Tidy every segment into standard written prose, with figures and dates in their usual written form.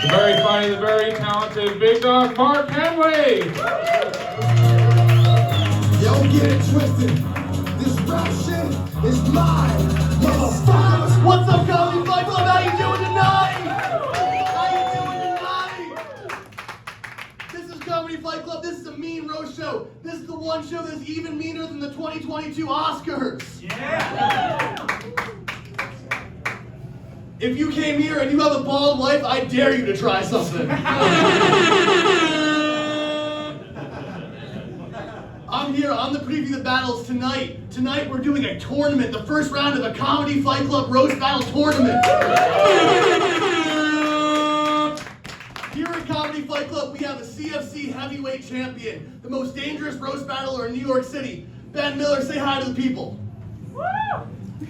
The very funny, the very talented Big Dog Mark Henely. Yo, get it twisted. This rap shit is mine, motherfuckers. What's up, Comedy Fight Club? How you doing tonight? This is Comedy Fight Club. This is a mean roast show. This is the one show that's even meaner than the 2022 Oscars. Yeah. If you came here and you have a bald life, I dare you to try something. I'm here on the preview the battles tonight. Tonight we're doing a tournament, the first round of a Comedy Fight Club roast battle tournament. Here at Comedy Fight Club, we have a CFC heavyweight champion, the most dangerous roast battler in New York City. Ben Miller, say hi to the people. Woo!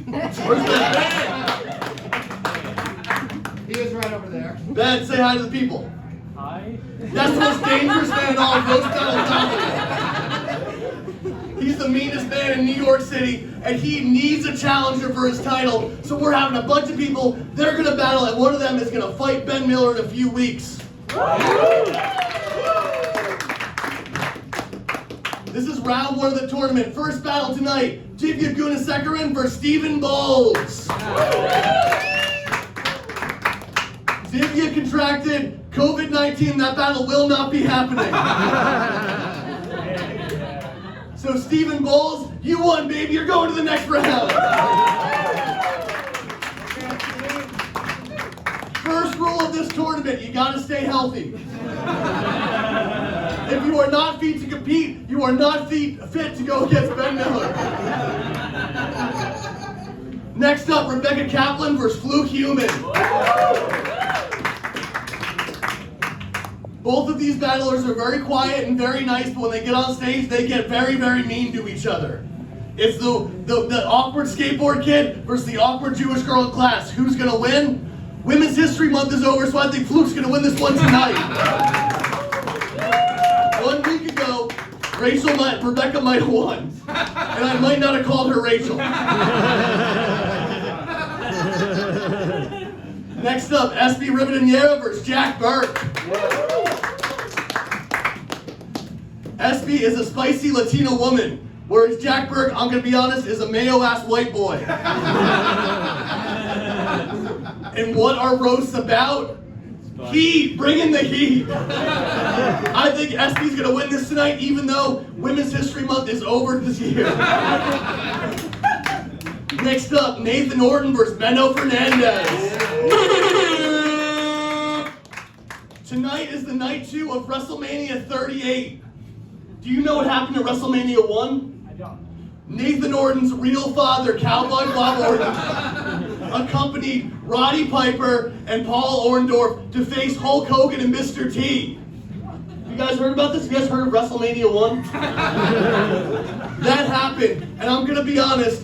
Where's Ben? He is right over there. Ben, say hi to the people. Hi. That's the most dangerous man in all of roast battle comedy. He's the meanest man in New York City, and he needs a challenger for his title. So we're having a bunch of people. They're going to battle, and one of them is going to fight Ben Miller in a few weeks. This is round one of the tournament. First battle tonight, Divya Gunasekaran versus Stephen Bowles. Divya contracted COVID-19. That battle will not be happening. So Stephen Bowles, you won, baby. You're going to the next round. First rule of this tournament, you gotta stay healthy. If you are not fit to compete, you are not fit to go against Ben Miller. Next up, Rebecca Kaplan versus Fluke Human. Both of these battlers are very quiet and very nice, but when they get on stage, they get very, very mean to each other. It's the awkward skateboard kid versus the awkward Jewish girl in class. Who's gonna win? Women's History Month is over, so I think Fluke's gonna win this one tonight. 1 week ago, Rebecca might have won, and I might not have called her Rachel. Next up, Espi Rivadeneira versus Jack Burke. Espi is a spicy Latino woman, whereas Jack Burke, I'm gonna be honest, is a Meno-ass white boy. And what are roasts about? Heat! Bring in the heat! I think Espi's gonna win this tonight, even though Women's History Month is over this year. Next up, Nathan Orton versus Benno Fernandez. Tonight is the night 2 of WrestleMania 38. Do you know what happened at WrestleMania 1? I don't. Nathan Orton's real father, Cowboy Bob Orton, accompanied Roddy Piper and Paul Orndorff to face Hulk Hogan and Mr. T. You guys heard about this? You guys heard of WrestleMania 1? That happened, and I'm gonna be honest,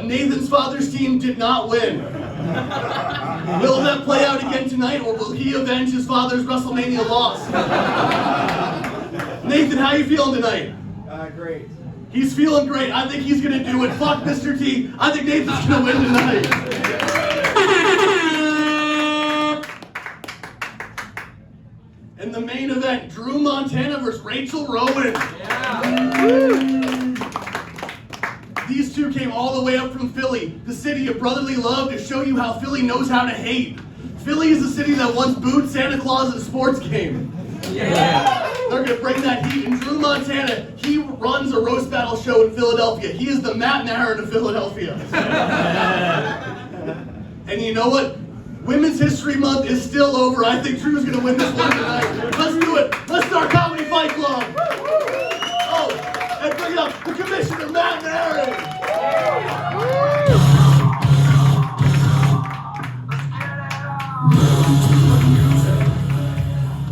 Nathan's father's team did not win. Will that play out again tonight, or will he avenge his father's WrestleMania loss? Nathan, how you feeling tonight? Great. He's feeling great. I think he's gonna do it. Fuck Mr. T. I think Nathan's gonna win tonight. In the main event, Drew Montana versus Rachel Rowan. These two came all the way up from Philly, the city of brotherly love, to show you how Philly knows how to hate. Philly is the city that once booed Santa Claus at a sports game. Yeah. They're gonna bring that heat. And Drew Montana, he runs a roast battle show in Philadelphia. He is the Matt Maran of Philadelphia. And you know what? Women's History Month is still over. I think Drew's gonna win this one tonight. Let's do it. Let's start Comedy Fight Club. Oh, and bring up the Commissioner, Matt Maran.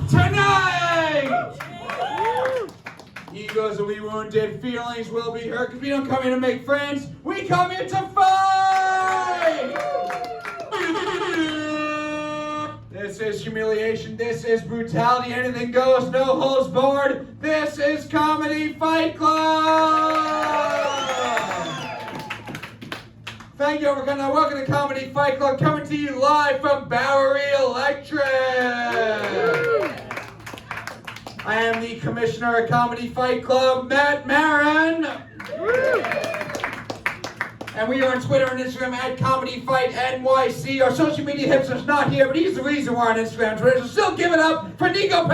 Tonight! Egos will be wounded, feelings will be hurt, because we don't come here to make friends, we come here to fight! This is humiliation, this is brutality, anything goes, no holds barred. This is Comedy Fight Club! Thank you, welcome to Comedy Fight Club, coming to you live from Bowery Electric! the Commissioner of Comedy Fight Club, Maran. And we are on Twitter and Instagram at ComedyFightNYC. Our social media hipster's not here, but he's the reason we're on Instagram and Twitter, so still give it up for Niko.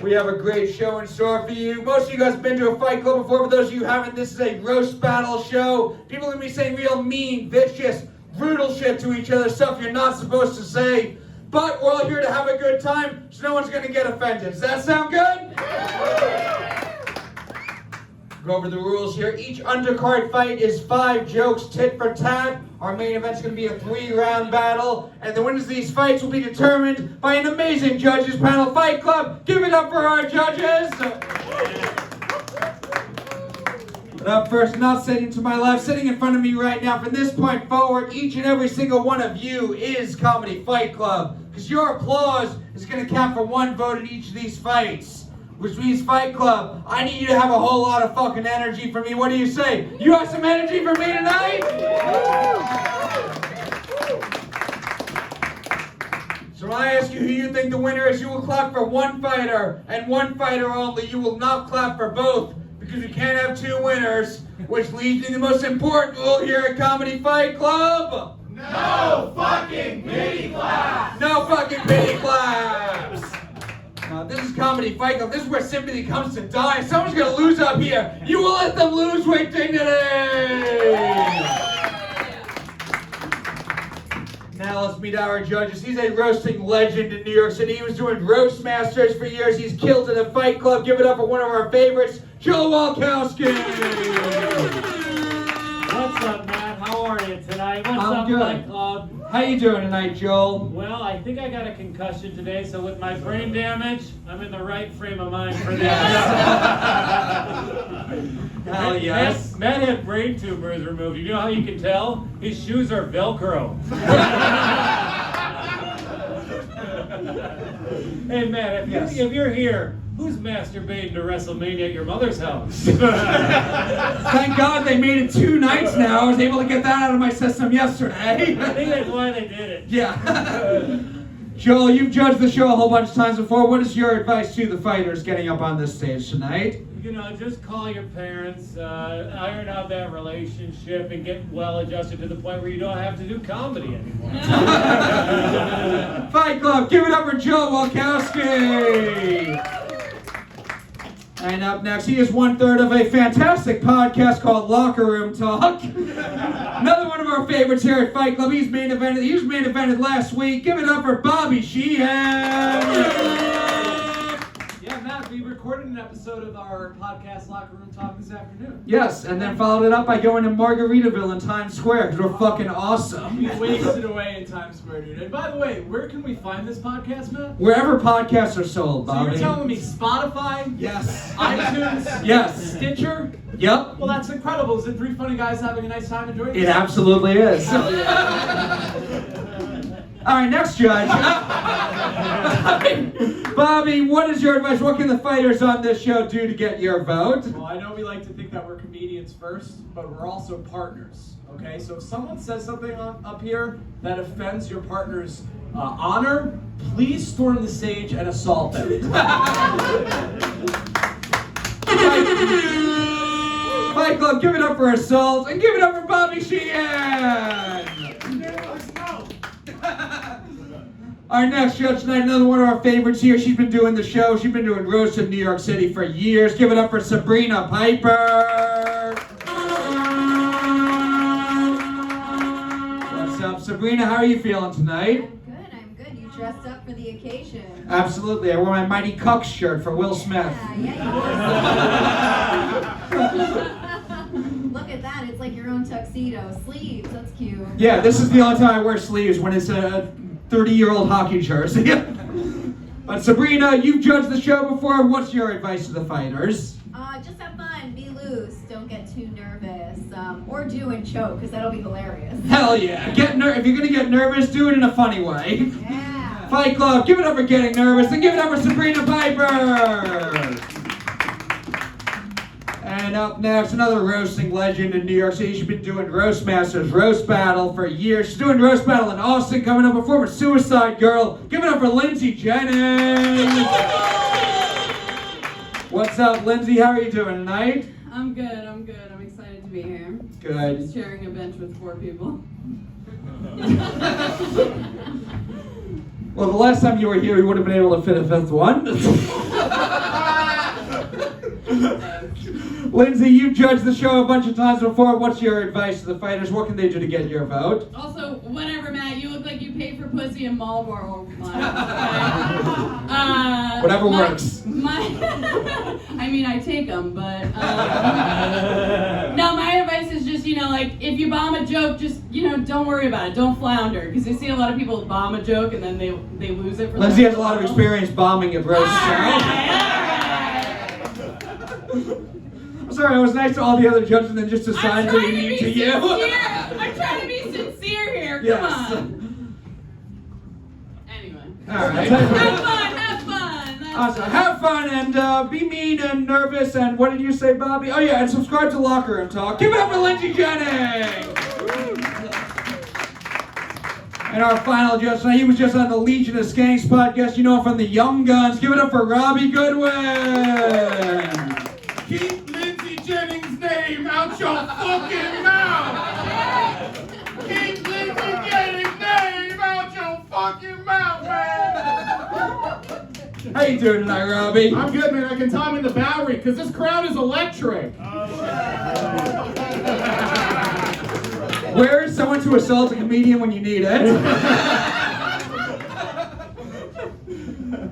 We have a great show in store for you. Most of you guys have been to a fight club before. For those of you who haven't, this is a roast battle show. People are going to be saying real mean, vicious, brutal shit to each other, stuff you're not supposed to say. But we're all here to have a good time, so no one's going to get offended. Does that sound good? Go over the rules here. Each undercard fight is 5 jokes, tit for tat. Our main event's going to be a 3-round battle, and the winners of these fights will be determined by an amazing judges panel. Fight Club, give it up for our judges. But up first, not sitting to my left, sitting in front of me right now, from this point forward, each and every single one of you is Comedy Fight Club, because your applause is going to count for 1 vote in each of these fights. Which means Fight Club, I need you to have a whole lot of fucking energy for me. What do you say? You have some energy for me tonight? So when I ask you who you think the winner is, you will clap for 1 fighter, and 1 fighter only. You will not clap for both, because we can't have 2 winners, which leads to the most important rule here at Comedy Fight Club. No fucking pity claps! No fucking pity claps! This is Comedy Fight Club. This is where sympathy comes to die. If someone's going to lose up here, you will let them lose with dignity. Now let's meet our judges. He's a roasting legend in New York City. He was doing roast masters for years. He's killed in the Fight Club. Give it up for one of our favorites, Joe Walkowski. What's up, Matt? How are you tonight? What's I'm up, good. Fight Club? How you doing tonight, Joel? Well, I think I got a concussion today, so with my brain damage, I'm in the right frame of mind for this. Hell yes. Matt had brain tumors removed. You know how you can tell? His shoes are Velcro. Hey, Matt, if you're here, who's masturbating to WrestleMania at your mother's house? Thank God they made it 2 nights now. I was able to get that out of my system yesterday. I think that's why they did it. Yeah. Joel, you've judged the show a whole bunch of times before. What is your advice to the fighters getting up on this stage tonight? You know, just call your parents, iron out that relationship, and get well adjusted to the point where you don't have to do comedy anymore. Fight Club, give it up for Joe Walkowski. And up next, he is 1/3 of a fantastic podcast called Locker Room Talk. Another one of our favorites here at Fight Club. He was main evented last week. Give it up for Bobby Sheehan. Yeah, Matt, we recorded an episode of our podcast Locker Room Talk this afternoon. Yes, and then followed it up by going to Margaritaville in Times Square, because we're fucking awesome. We wasted away in Times Square, dude. And by the way, where can we find this podcast, Matt? Wherever podcasts are sold, So Bobby. you're telling me Spotify? Yes. iTunes? Yes. Stitcher? Yep. Well, that's incredible. Is it 3 funny guys having a nice time enjoying It this? absolutely is. All right, next judge. Bobby, what is your advice? What can the fighters on this show do to get your vote? Well, I know we like to think that we're comedians first, but we're also partners, okay? So if someone says something up here that offends your partner's honor, please storm the stage and assault them. Fight Club, give it up for assault, and give it up for Bobby Sheehan! Our next judge tonight, another one of our favorites here. She's been doing the show. She's been doing roast in New York City for years. Give it up for Sabrina Piper. What's up, Sabrina? How are you feeling tonight? I'm good. You dressed up for the occasion. Absolutely. I wore my Mighty Cucks shirt for Will Smith. Yeah, Look at that. It's like your own tuxedo. Sleeves. That's cute. Yeah, this is the only time I wear sleeves, when it's a 30-year-old hockey jersey. But Sabrina, you've judged the show before. What's your advice to the fighters? Just have fun. Be loose. Don't get too nervous. Or do and choke, because that'll be hilarious. Hell yeah. If you're going to get nervous, do it in a funny way. Yeah. Fight Club, give it up for getting nervous, and give it up for Sabrina Piper. And And up next, another roasting legend in New York City. She's been doing Roast Masters, Roast Battle for years. She's doing Roast Battle in Austin, coming up, a former Suicide Girl. Give it up for Lindsay Jennings. What's up, Lindsay? How are you doing tonight? I'm good. I'm excited to be here. Good. Just sharing a bench with 4 people. Well, the last time you were here, we would have been able to fit a 5th one. Lindsay, you've judged the show a bunch of times before. What's your advice to the fighters? What can they do to get your vote? Also, whatever, Matt. You look like you pay for pussy and Marlboro. Whatever works. I mean, I take them, but no. My advice is just, like if you bomb a joke, just don't worry about it. Don't flounder, because I see a lot of people bomb a joke and then they lose it. For Lindsay has a lot of experience bombing at roast shows. I'm sorry, I was nice to all the other judges and then just decided to be mean to you. I'm trying to be sincere here. Come on. Anyway. All right. Have fun. Awesome. Have fun and be mean and nervous and what did you say, Bobby? Oh yeah, and subscribe to Locker Room Talk. Give it up for Lindsay Jennings. And our final judge tonight, he was just on the Legion of Skanks podcast. You know him from the Young Guns. Give it up for Robbie Goodwin. Keep Lindsay Jennings' name out your fucking mouth! Keep Lindsay Jennings' name out your fucking mouth, man! How you doing tonight, Robbie? I'm good, man. I can time in the Bowery, because this crowd is electric. Where is someone to assault a comedian when you need it?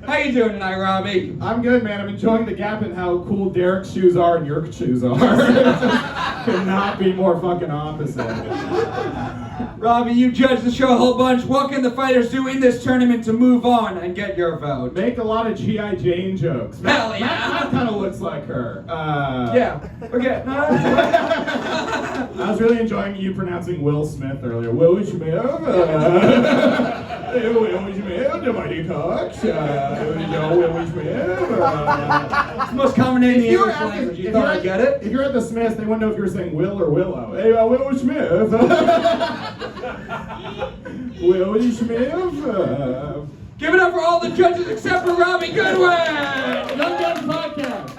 How you doing tonight, Robbie? I'm good, man. I'm enjoying the gap in how cool Derek's shoes are and your shoes are. Could not be more fucking opposite. Robbie, you judged the show a whole bunch. What can the fighters do in this tournament to move on and get your vote? Make a lot of G.I. Jane jokes. Hell yeah. That kind of looks like her. Yeah. Okay. I was really enjoying you pronouncing Will Smith earlier. Will Smith. Will Smith. The Mighty Cox. Will Smith. It's the most common name in the English language. You thought I'd get it? If you're at the Smiths, they wouldn't know if you were saying Will or Willow. Hey, Will Smith. Will Smith. Give it up for all the judges except for Robbie Goodwin. Young Guns Podcast.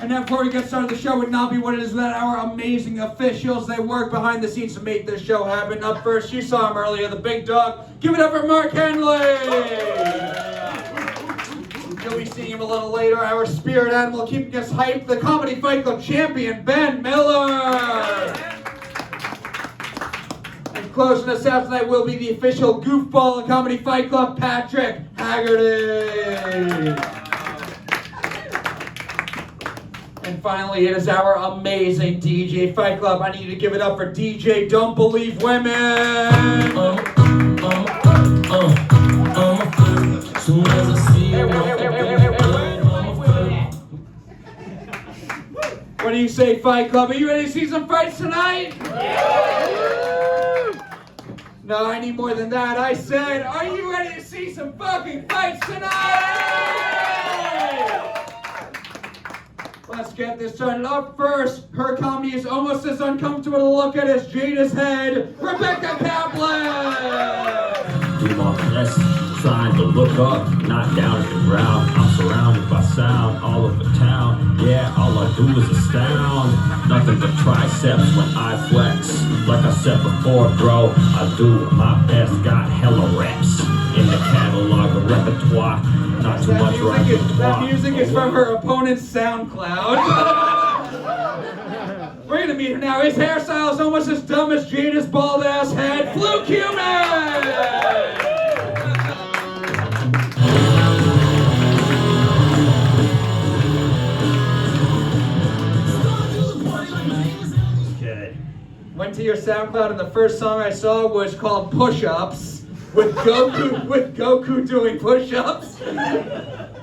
And now before we get started, the show would not be what it is without our amazing officials. They work behind the scenes to make this show happen. Up first, you saw him earlier, the big dog. Give it up for Mark Henely. You'll be seeing him a little later. Our spirit animal keeping us hyped, the Comedy Fight Club champion, Ben Miller. And closing us out tonight will be the official goofball of Comedy Fight Club, Patrick Haggerty. And finally, it is our amazing DJ Fight Club. I need you to give it up for DJ Don't Believe Women. What do you say, Fight Club? Are you ready to see some fights tonight? No, I need more than that. I said, are you ready to see some fucking fights tonight? Let's get this started. Up first, her comedy is almost as uncomfortable to look at as Jada's head, Rebecca Kaplan! Do my best, trying to look up, not down at the ground. I'm surrounded by sound all over town. Yeah, all I do is astound. Nothing but triceps when I flex. Like I said before, bro, I do my best. Got hella reps in the catalog of repertoire. Not too much right. That music is from her opponent's SoundCloud. We're gonna meet her now. His hairstyle is almost as dumb as Jada's bald ass head. Fluke Human! Okay. Went to your SoundCloud and the first song I saw was called Push-Ups. With Goku doing push-ups.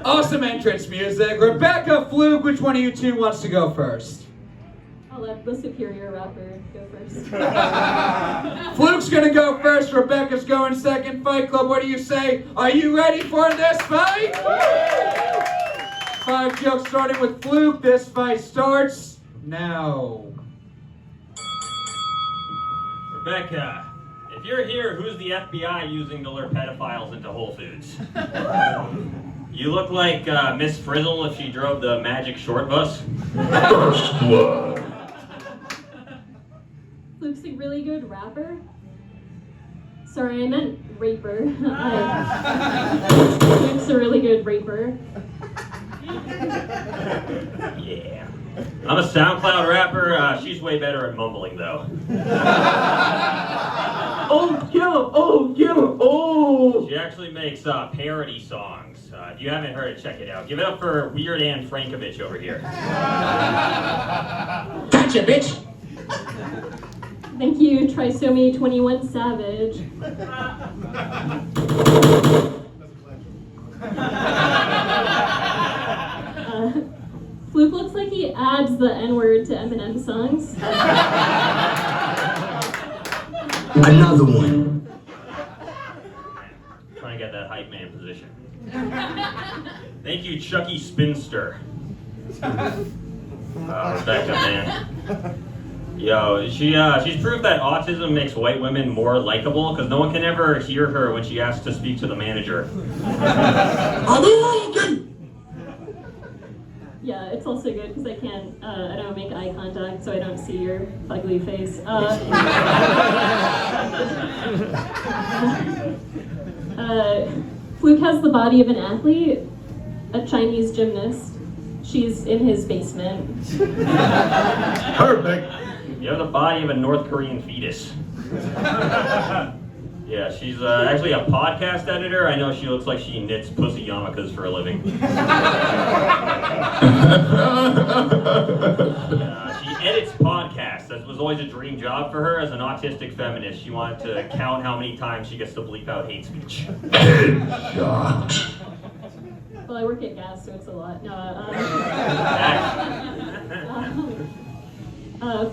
Awesome entrance music. Rebecca, Fluke, which one of you two wants to go first? I'll let the superior rapper go first. Fluke's gonna go first, Rebecca's going second. Fight Club, what do you say? Are you ready for this fight? 5 jokes starting with Fluke. This fight starts now. Rebecca, if you're here, who's the FBI using to lure pedophiles into Whole Foods? You look like Miss Frizzle if she drove the magic short bus. First blood. Fluke's a really good rapper. Sorry, I meant raper. Fluke's a really good raper. Yeah. I'm a SoundCloud rapper. She's way better at mumbling, though. Oh, yeah, oh. She actually makes parody songs. If you haven't heard it, check it out. Give it up for Weird Ann Frankovich over here. Gotcha, bitch! Thank you, Trisomy 21 Savage. Fluke looks like he adds the N-word to Eminem songs. Another one. Trying to get that hype man position. Thank you, Chucky Spinster. Rebecca, man. Yo, she's proved that autism makes white women more likable because no one can ever hear her when she asks to speak to the manager. Yeah, it's also good because I don't make eye contact, so I don't see your ugly face. Fluke has the body of an athlete, a Chinese gymnast. She's in his basement. Perfect. You have the body of a North Korean fetus. Yeah, she's actually a podcast editor. I know she looks like she knits pussy yarmulkes for a living. She edits podcasts. That was always a dream job for her as an autistic feminist. She wanted to count how many times she gets to bleep out hate speech. Headshot. Well, I work at gas, so it's a lot. No,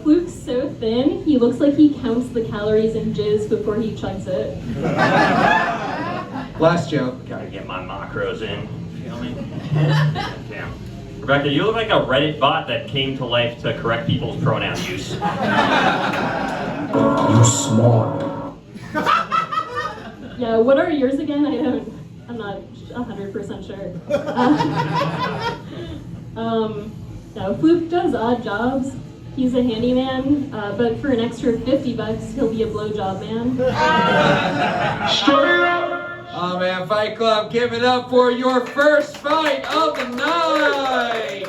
Fluke's so thin, he looks like he counts the calories in jizz before he chugs it. Last joke. Gotta get my macros in. Feel me? Damn. Rebecca, you look like a Reddit bot that came to life to correct people's pronoun use. You smart. Yeah, what are yours again? I'm not 100% sure. No, Fluke does odd jobs. He's a handyman, but for an extra $50, he'll be a blowjob man. Straight up. Oh man, Fight Club, give it up for your first fight of the night!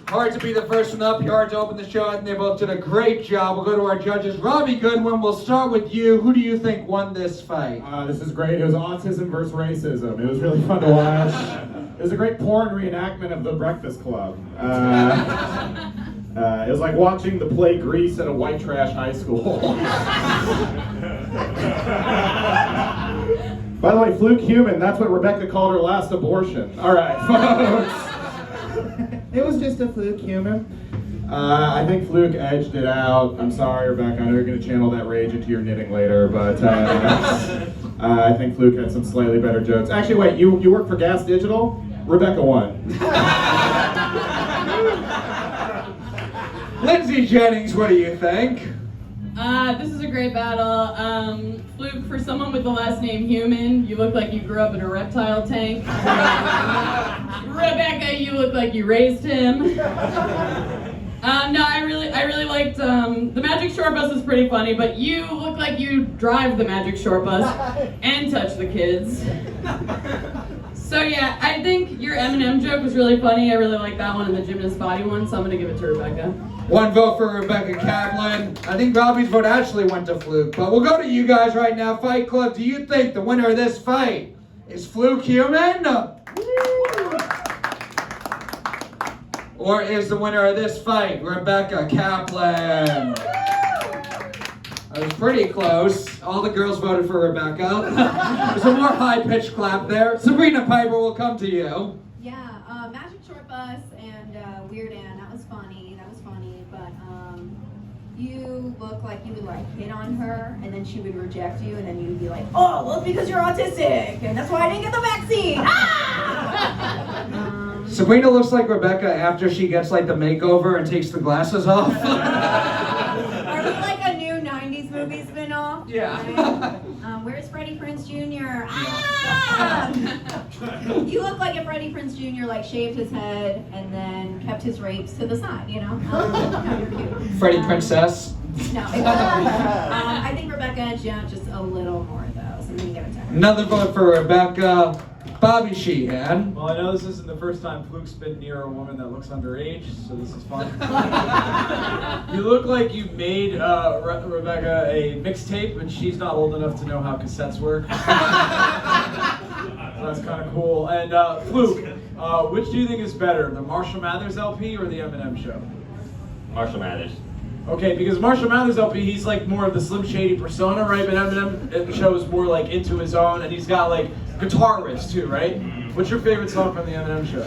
Hard to be the first one up, hard to open the show, and they both did a great job. We'll go to our judges. Robbie Goodwin, we'll start with you. Who do you think won this fight? This is great. It was autism versus racism. It was really fun to watch. It was a great porn reenactment of The Breakfast Club. It was like watching the play Grease at a white trash high school. By the way, Fluke human, that's what Rebecca called her last abortion. All right, folks. It was just a Fluke human. I think Fluke edged it out. I'm sorry, Rebecca, I know you're going to channel that rage into your knitting later, but I think Fluke had some slightly better jokes. Actually, wait, you work for Gas Digital? Rebecca won. Lindsay Jennings, what do you think? This is a great battle. Fluke, for someone with the last name Human, you look like you grew up in a reptile tank. Rebecca, you look like you raised him. No, I really liked, the Magic Short Bus is pretty funny, but you look like you drive the Magic Short Bus and touch the kids. So yeah, I think your Eminem joke was really funny. I really like that one and the gymnast body one, so I'm gonna give it to Rebecca. One vote for Rebecca Kaplan. I think Robbie's vote actually went to Fluke, but we'll go to you guys right now. Fight Club, do you think the winner of this fight is Fluke human? Or is the winner of this fight Rebecca Kaplan? It was pretty close. All the girls voted for Rebecca. There's a more high-pitched clap there. Sabrina Piper will come to you. Yeah, Magic Short Bus and Weird Ann, that was funny, but you look like you would like hit on her and then she would reject you and then you'd be like, oh, well it's because you're autistic and that's why I didn't get the vaccine. Ah! Sabrina looks like Rebecca after she gets like the makeover and takes the glasses off. Are we like a new 90s movie spin-off? Yeah. Right? Where's Freddie Prinze Jr.? Ah! You look like if Freddie Prinze Jr. like shaved his head and then kept his rapes to the side, you know? No, you're cute. Freddie Princess. No. I think Rebecca edged you out just a little more though, so you get a 10. Another vote for Rebecca. Bobby Sheehan. Well, I know this isn't the first time Fluke's been near a woman that looks underage, so this is fun. You look like you made Rebecca a mixtape, and she's not old enough to know how cassettes work. So that's kind of cool. And Fluke, which do you think is better, the Marshall Mathers LP or the Eminem show? Marshall Mathers. Okay, because Marshall Mathers LP, he's like more of the Slim Shady persona, right? But Eminem show is more like into his own, and he's got like guitar riffs too, right? What's your favorite song from the Eminem show?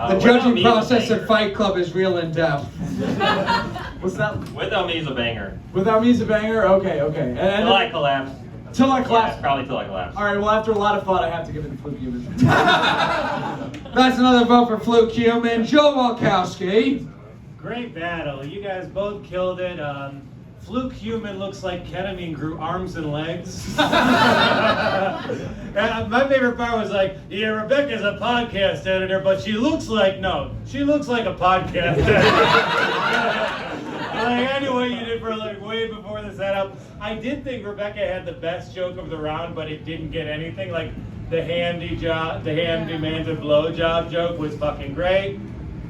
The judging process at Fight Club is real in depth. What's that? Without Me is a banger. Without Me is a banger? Okay. And Till I Collapse. Till I Collapse? Yeah, probably Till I Collapse. Alright, well after a lot of thought, I have to give it to Fluke Human. That's another vote for Fluke Human. Joe Walkowski. Great battle. You guys both killed it. Fluke Human looks like ketamine grew arms and legs. And my favorite part was like, yeah, Rebecca's a podcast editor, but she looks like a podcast editor. Like, I knew what you did for like way before the setup. I did think Rebecca had the best joke of the round, but it didn't get anything. Like the handy man to blowjob joke was fucking great.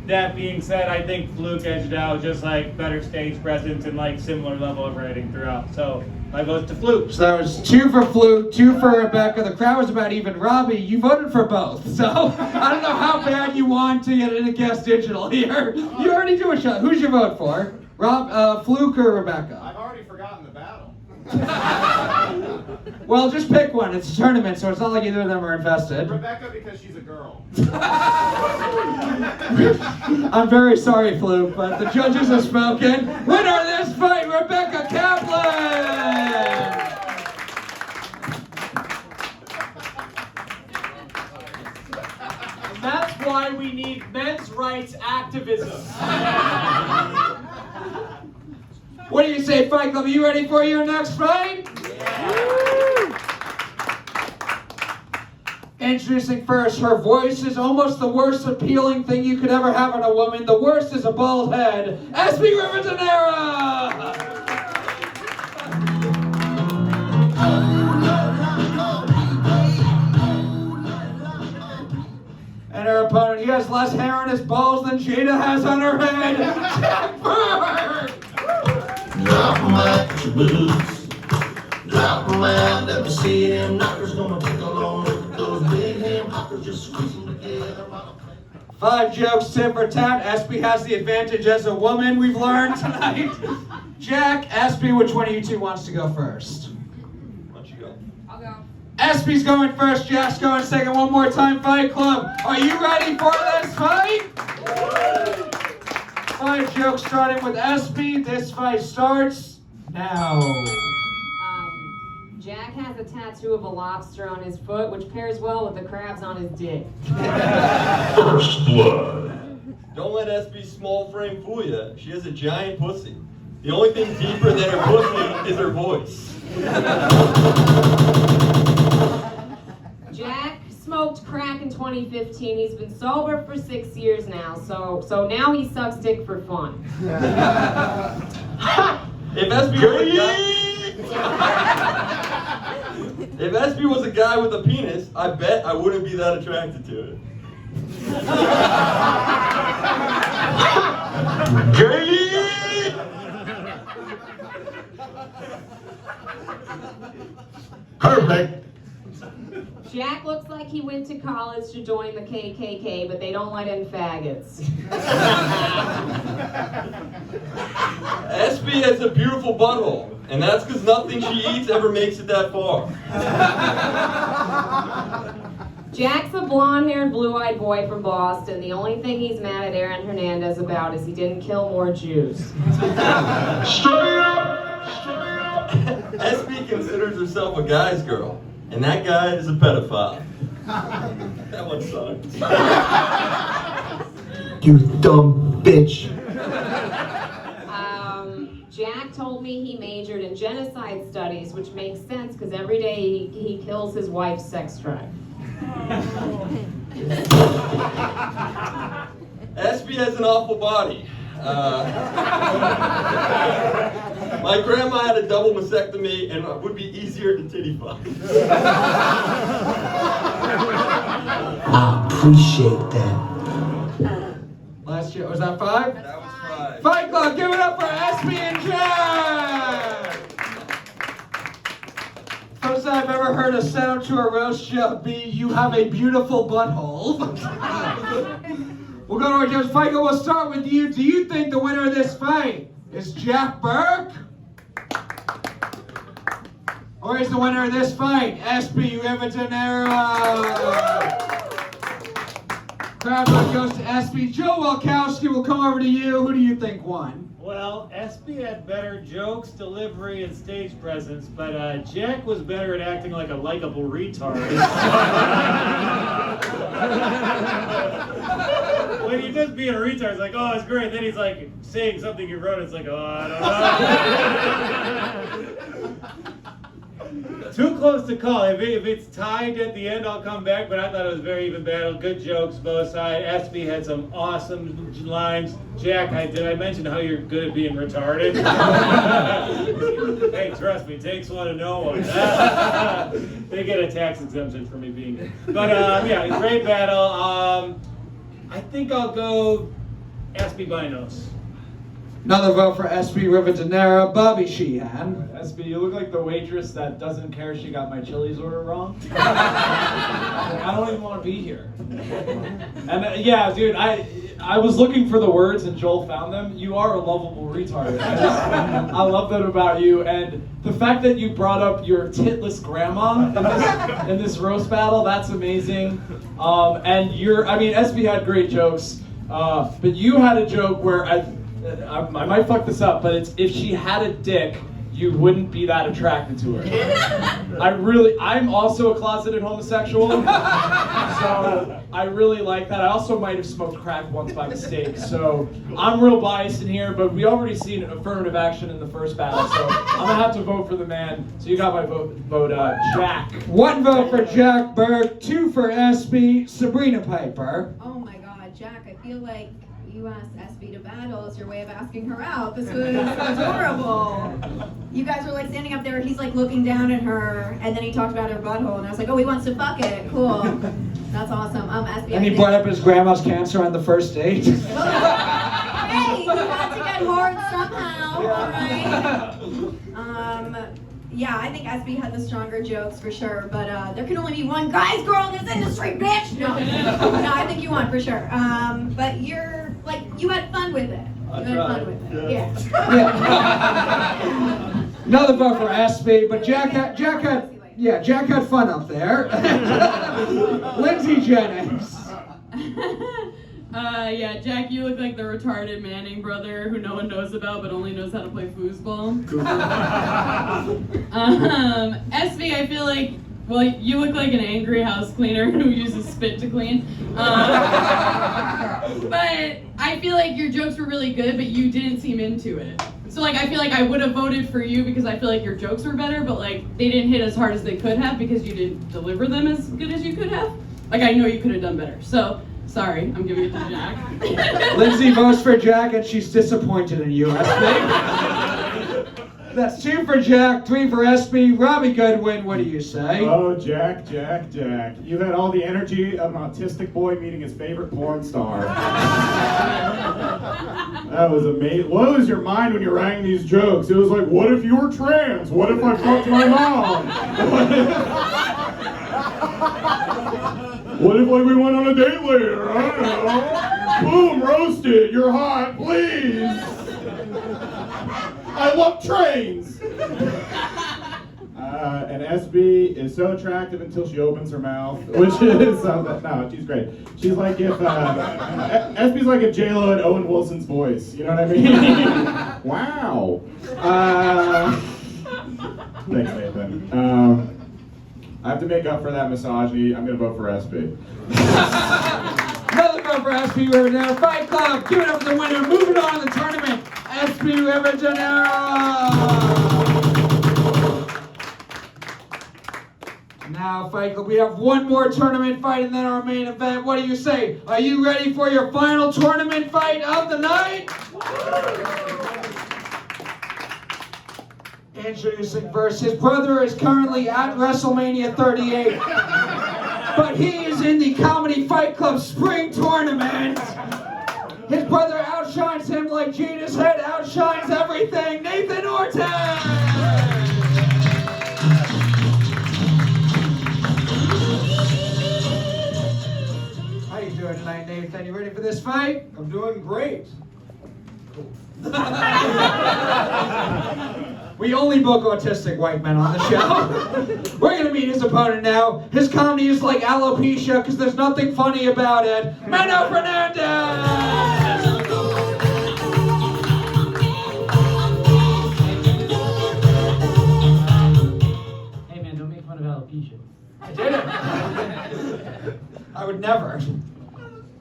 That being said, I think Fluke edged out just like better stage presence and like similar level of writing throughout. So my vote's to Fluke. So that was 2 for Fluke, 2 for Rebecca. The crowd was about even. Robbie, you voted for both. So I don't know how bad you want to get in a guest digital here. You already do a shot. Who's your vote for? Fluke or Rebecca? I've already forgotten the battle. Well, just pick one. It's a tournament, so it's not like either of them are invested. Rebecca because she's a girl. I'm very sorry, Fluke, but the judges have spoken. Winner of this fight, Rebecca Kaplan! And that's why we need men's rights activism. What do you say, Fight Club? Are you ready for your next fight? Introducing first, her voice is almost the worst appealing thing you could ever have in a woman. The worst is a bald head. Espi Rivadeneira! And her opponent, he has less hair on his balls than Jada has on her head. Burke! Drop 'em at your boots. Drop 'em out, let me see them knockers. Gonna take a long look at those big ham hoppers. Just squeeze them together. 5 jokes, tit for tat. Espi has the advantage as a woman, we've learned tonight. Jack, Espi, which one of you two wants to go first? Why don't you go? I'll go. Espi's going first, Jack's going second. One more time, Fight Club. Are you ready for this fight? 5 jokes starting with Espi. This fight starts now. Jack has a tattoo of a lobster on his foot, which pairs well with the crabs on his dick. First blood. Don't let Espi's small frame fool you. She has a giant pussy. The only thing deeper than her pussy is her voice. Jack smoked crack in 2015. He's been sober for 6 years now, so now he sucks dick for fun. If Espi was a guy, if Espi was a guy with a penis, I bet I wouldn't be that attracted to it. Gay! Perfect. Jack looks like he went to college to join the KKK, but they don't let in faggots. Espi has a beautiful butthole, and that's because nothing she eats ever makes it that far. Jack's a blonde-haired, blue-eyed boy from Boston. The only thing he's mad at Aaron Hernandez about is he didn't kill more Jews. Straight up! Straight up! Espi considers herself a guy's girl, and that guy is a pedophile. That one sucked. You dumb bitch. Jack told me he majored in genocide studies, which makes sense because every day he kills his wife's sex drive. Espi has an awful body. My grandma had a double mastectomy and it would be easier to titty fuck. I appreciate that. Last year, was that 5? That was 5. Fight Club, give it up for Espi and Jack! First time I've ever heard a setup to a roast show be, you have a beautiful butthole. We'll go to our judge. Fight Club, we'll start with you. Do you think the winner of this fight is Jack Burke? Or is the winner of this fight Espi Rivadeneira? Crowd vote goes to Espi. Joe Walkowski will come over to you. Who do you think won? Well, Espi had better jokes, delivery, and stage presence, but Jack was better at acting like a likable retard. When he just being a retard, it's like, oh, it's great. Then he's like saying something you wrote. It's like, oh, I don't know. Too close to call. If it's tied at the end, I'll come back. But I thought it was very even battle. Good jokes both sides. Espi had some awesome lines. Jack, did I mention how you're good at being retarded? Hey, trust me, takes one to know one. They get a tax exemption for me being here. But yeah, great battle. I think I'll go Espi by nose. Another vote for Espi Rivadeneira. Bobby Sheehan. Espi, you look like the waitress that doesn't care she got my Chili's order wrong. I don't even want to be here. And yeah, dude, I was looking for the words and Joel found them. You are a lovable retard. I love that about you. And the fact that you brought up your titless grandma in this roast battle, that's amazing. And Espi had great jokes, but you had a joke where I might fuck this up, but it's if she had a dick, you wouldn't be that attracted to her. I'm also a closeted homosexual, so I really like that. I also might have smoked crack once by mistake, so I'm real biased in here, but we already seen affirmative action in the first battle, so I'm gonna have to vote for the man. So you got my vote, Jack. 1 vote for Jack Burke, 2 for Espi. Sabrina Piper. Oh my God, Jack, I feel like you asked Espi to battle as your way of asking her out. This was adorable. You guys were like standing up there, he's like looking down at her, and then he talked about her butthole, and I was like, oh, he wants to fuck it. Cool. That's awesome. Espi. And he brought up his grandma's cancer on the first date. Hey, he wants to get hard somehow, alright? Yeah, I think Espi had the stronger jokes for sure, but there can only be one guy's girl in this industry, bitch! No, I think you won for sure. But you had fun with it. You had fun with it. Yeah. Another vote for Espi, but Jack had fun up there. Lindsay Jennings. Yeah, Jack, you look like the retarded Manning brother who no one knows about but only knows how to play foosball. Espi, I feel like, well, you look like an angry house cleaner who uses spit to clean. But I feel like your jokes were really good, but you didn't seem into it. So I feel like I would have voted for you because I feel like your jokes were better, but they didn't hit as hard as they could have because you didn't deliver them as good as you could have. I know you could have done better. So, sorry, I'm giving it to Jack. Lindsay votes for Jack and she's disappointed in you, Espi. That's 2 for Jack, 3 for Espi. Robbie Goodwin, what do you say? Oh, Jack. You had all the energy of an autistic boy meeting his favorite porn star. That was amazing. What was your mind when you're writing these jokes? It was like, what if you were trans? What if I fucked my mom? What if we went on a date later? I don't know. Boom, roasted. You're hot, please. I love trains. And Espi is so attractive until she opens her mouth, which is no, she's great. She's like if Espi's like if J-Lo had Owen Wilson's voice. You know what I mean? Wow. Thanks, Nathan. I have to make up for that misogyny. I'm gonna vote for Espi. Another vote for Espi Rivadeneira Fight Club. Give it up for the winner. Moving on to the tournament. Espi Rivadeneira. Now, Fight Club, we have one more tournament fight and then our main event. What do you say? Are you ready for your final tournament fight of the night? Introducing first, his brother is currently at WrestleMania 38, but he is in the Comedy Fight Club Spring Tournament. His brother outshines him like Gina's head outshines everything. Nathan Orton! How you doing tonight, Nathan? You ready for this fight? I'm doing great. We only book autistic white men on the show. We're gonna meet his opponent now. His comedy is like alopecia because there's nothing funny about it. Meno Fernandez! Hey man, don't make fun of alopecia. I did it. I would never.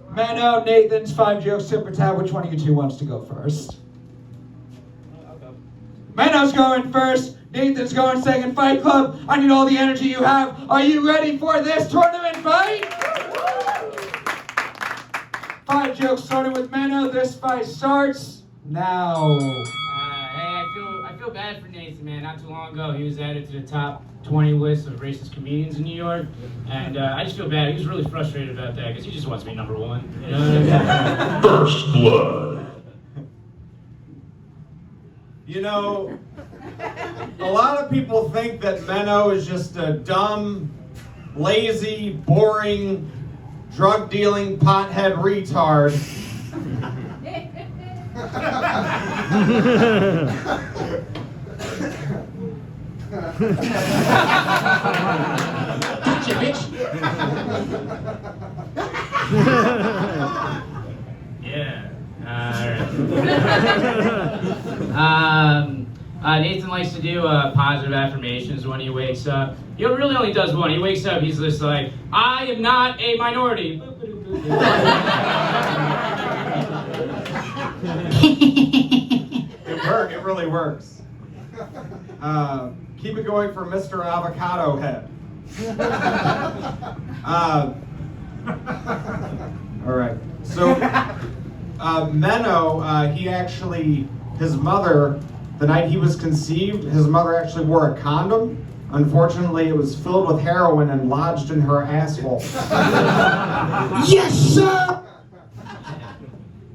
Meno, Nathan's 5 jokes, tip or tat. Which one of you two wants to go first? Meno's going first. Nathan's going second. Fight Club, I need all the energy you have. Are you ready for this tournament fight? 5 jokes starting with Meno. This fight starts now. Hey, I feel bad for Nathan, man. Not too long ago, he was added to the top 20 list of racist comedians in New York, and I just feel bad. He was really frustrated about that because he just wants to be number one. You know? First blood. You know, a lot of people think that Meno is just a dumb, lazy, boring, drug-dealing, pothead retard. Gotcha, bitch. Yeah. Alright. Nathan likes to do positive affirmations when he wakes up. He really only does one. He wakes up, he's just like, I am not a minority. It works. It really works. Keep it going for Mr. Avocado Head. All right. So, Meno, he actually, his mother, the night he was conceived, his mother actually wore a condom. Unfortunately, it was filled with heroin and lodged in her asshole. Yes, sir!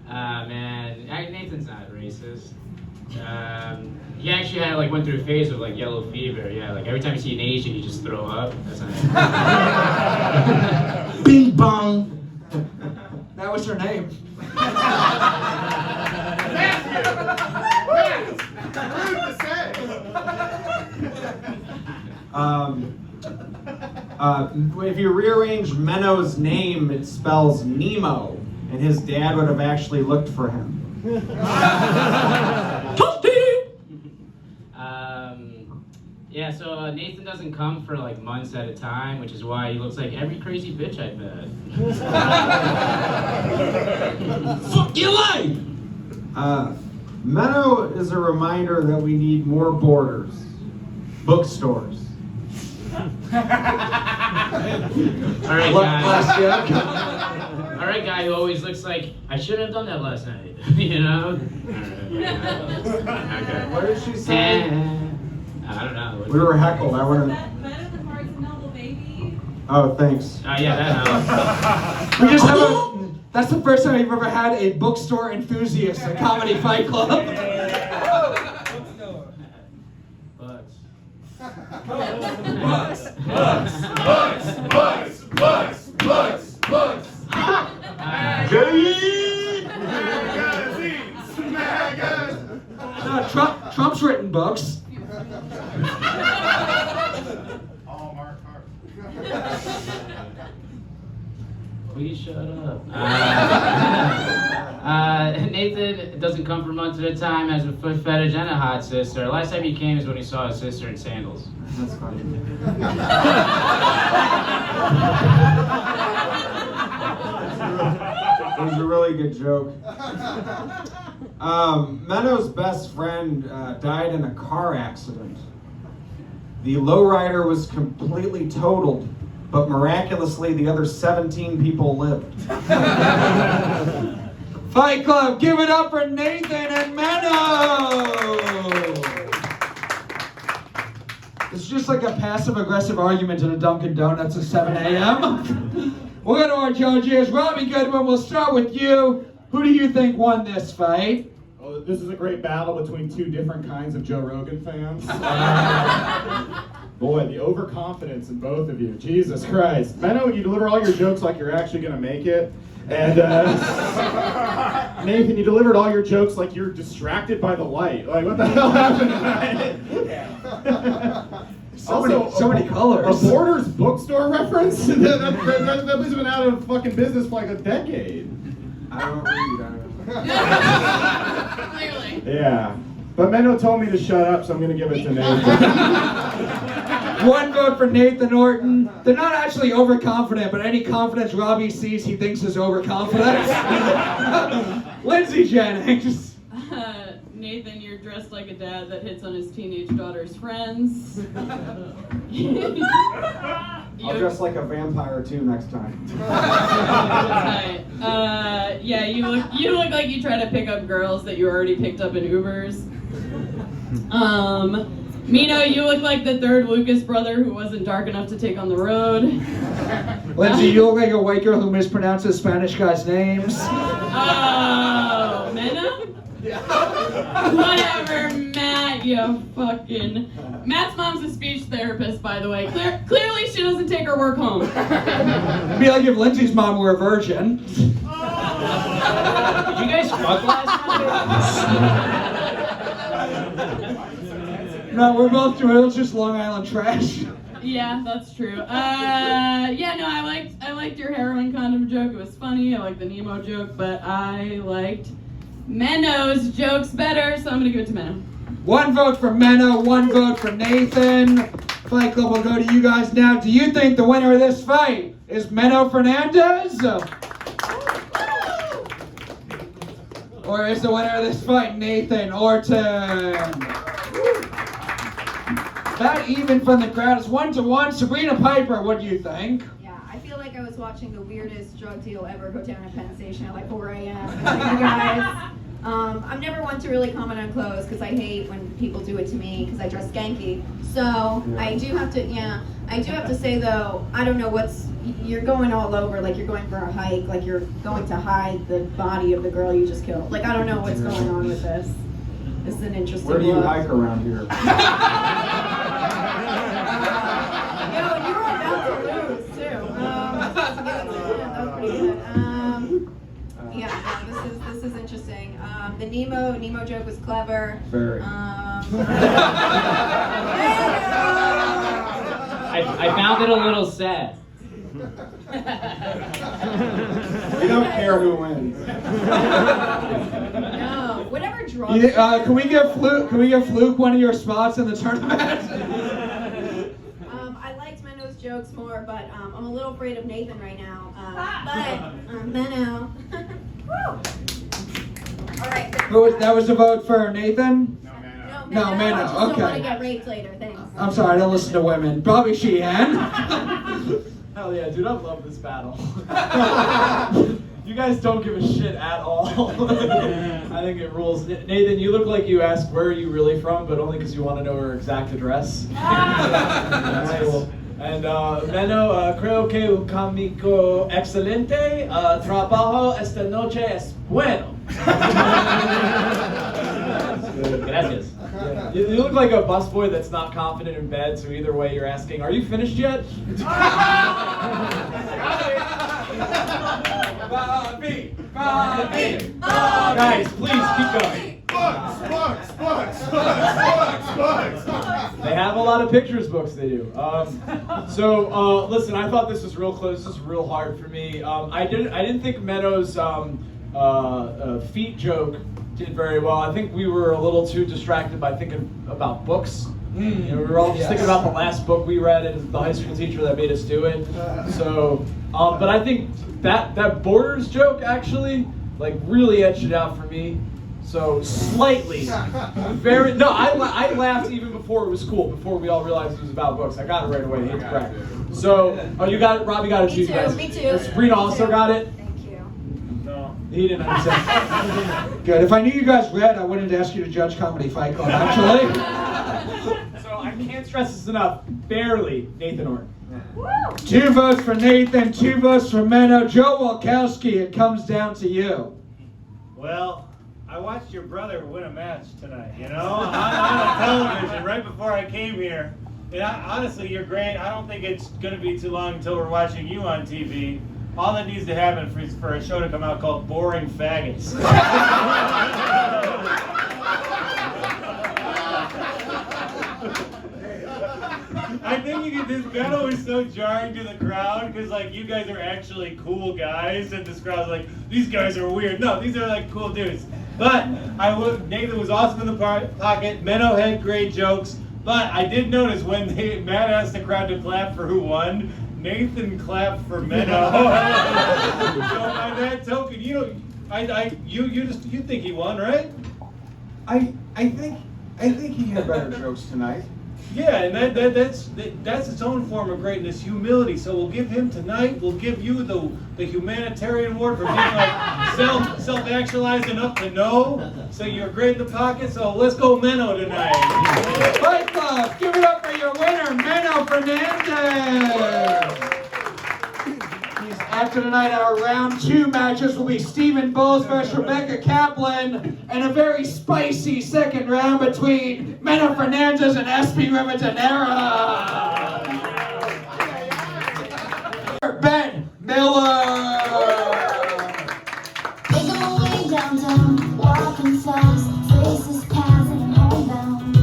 Man, Nathan's not racist. He actually went through a phase of yellow fever. Yeah, every time you see an Asian, you just throw up. That's not Bing bong. That was her name. If you rearrange Meno's name, it spells Nemo, and his dad would have actually looked for him. Yeah, so Nathan doesn't come for months at a time, which is why he looks like every crazy bitch I've met. Fuck your life! Meno is a reminder that we need more borders, bookstores. Alright, guy who always looks like, I shouldn't have done that last night. You know? Okay. What did she say? I don't know. We were heckled. I want to. Better than Barnes and Noble, baby. Oh, thanks. Yeah, that helps. We just have that's the first time we've ever had a bookstore enthusiast at Comedy Fight Club. Bucks. No, Trump's written books. Please shut up. Nathan doesn't come for months at a time, has a foot fetish and a hot sister. Last time he came is when he saw his sister in sandals. That's funny. It was a really good joke. Meno's best friend died in a car accident. The lowrider was completely totaled, but miraculously the other 17 people lived. Fight Club, give it up for Nathan and Meno! It's just like a passive-aggressive argument at a Dunkin' Donuts at 7 a.m. We'll go to our judges. Robbie Goodwin, we'll start with you. Who do you think won this fight? Oh, this is a great battle between two different kinds of Joe Rogan fans. Boy, the overconfidence in both of you. Jesus Christ. Benno, you deliver all your jokes like you're actually going to make it. And Nathan, you delivered all your jokes like you're distracted by the light. Like, what the hell happened tonight? So many colors. A Borders bookstore reference? that place has been out of fucking business for like a decade. I don't read. Clearly. Yeah. But Meno told me to shut up, so I'm going to give it to Nathan. One vote for Nathan Orton. They're not actually overconfident, but any confidence Robbie sees, he thinks is overconfidence. Lindsay Jennings. Nathan, you're dressed like a dad that hits on his teenage daughter's friends. I'll dress like a vampire too next time. Yeah, you look like you try to pick up girls that you already picked up in Ubers. Meno, you look like the third Lucas brother who wasn't dark enough to take on the road. Lindsay, you look like a white girl who mispronounces Spanish guys' names. Oh, Meno? Whatever, Matt, you fucking... Matt's mom's a speech therapist, by the way. Clearly she doesn't take her work home. It'd be like if Lindsay's mom were a virgin. Did you guys fuck last night? No, we're both true. It's just Long Island trash. Yeah, that's true. Yeah, no, I liked your heroin condom joke. It was funny. I liked the Nemo joke, but I liked Meno's jokes better, so I'm gonna give it to Meno. One vote for Meno, one vote for Nathan. Fight Club will go to you guys now. Do you think the winner of this fight is Meno Fernandez? Or is the winner of this fight Nathan Orton? That even from the crowd is 1-1. Sabrina Piper, what do you think? Yeah, I feel like I was watching the weirdest drug deal ever go down at Penn Station at like 4 a.m. You guys. I'm never one to really comment on clothes because I hate when people do it to me because I dress skanky. So I do have to say though, I don't know you're going all over, like you're going for a hike, like you're going to hide the body of the girl you just killed. Like I don't know what's going on with this. This is an interesting Where do you look. hike around here? Yo, you were about to lose too. That was pretty good. Yeah, this is interesting. The Nemo joke was clever. Very. I found it a little sad. We don't care who wins. No, whatever draws. Can we give Fluke one of your spots in the tournament? I liked Meno's jokes more, but I'm a little afraid of Nathan right now. But Benno. All right. That was a vote for Nathan? No, Meno. I just don't want to Okay. get raped later. Thanks. I'm sorry, I don't listen to women. Probably Sheehan. Hell yeah, dude, I love this battle. You guys don't give a shit at all. I think it rules. Nathan, you look like you asked where are you really from, but only because you want to know her exact address. That's cool. And Benno, creo que un cómico excelente. Trabajo esta noche es bueno. Gracias. Yeah. You look like a busboy that's not confident in bed, so either way you're asking, are you finished yet? Bobby! Guys, please keep going. Books. They have a lot of pictures books, they do. Listen, I thought this was real close. This is real hard for me. I didn't think Meno's feet joke did very well. I think we were a little too distracted by thinking about books. You know, we were all just thinking about the last book we read and the high school teacher that made us do it. So, but I think that Borders joke actually like really edged it out for me. So slightly, very no. I laughed even before it was cool. Before we all realized it was about books, I got it right away. He was correct. So, you got it. Robbie got it too, you guys. Me too. Sabrina also got it. Thank you. No, he didn't understand. Good. If I knew you guys read, I wouldn't ask you to judge Comedy Fight Club, actually. So I can't stress this enough. Barely, Nathan Orton. 2 votes for Nathan, 2 votes for Meno. Joe Walkowski, it comes down to you. Well, I watched your brother win a match tonight, you know, on television right before I came here. And honestly, you're great. I don't think it's going to be too long until we're watching you on TV. All that needs to happen is for a show to come out called Boring Faggots. I think this Benno is so jarring to the crowd because like you guys are actually cool guys and this crowd's like, these guys are weird. No, these are like cool dudes. But Nathan was awesome in the pocket. Meno had great jokes. But I did notice when Matt asked the crowd to clap for who won, Nathan clapped for Meno. So by that token, you think he won, right? I think he had better jokes tonight. Yeah, and that's its own form of greatness, humility. So we'll give him tonight. We'll give you the humanitarian award for being like self-actualized enough to know. So you're great in the pocket. So let's go Meno tonight. Fight Club, give it up for your winner, Meno Fernandez. After tonight, our round 2 matches will be Stephen Bowles versus Rebecca Kaplan, and a very spicy second round between Meno Fernandez and Espi Rivadeneira. Ben Miller. Making my way downtown, walking fast, faces passing homebound.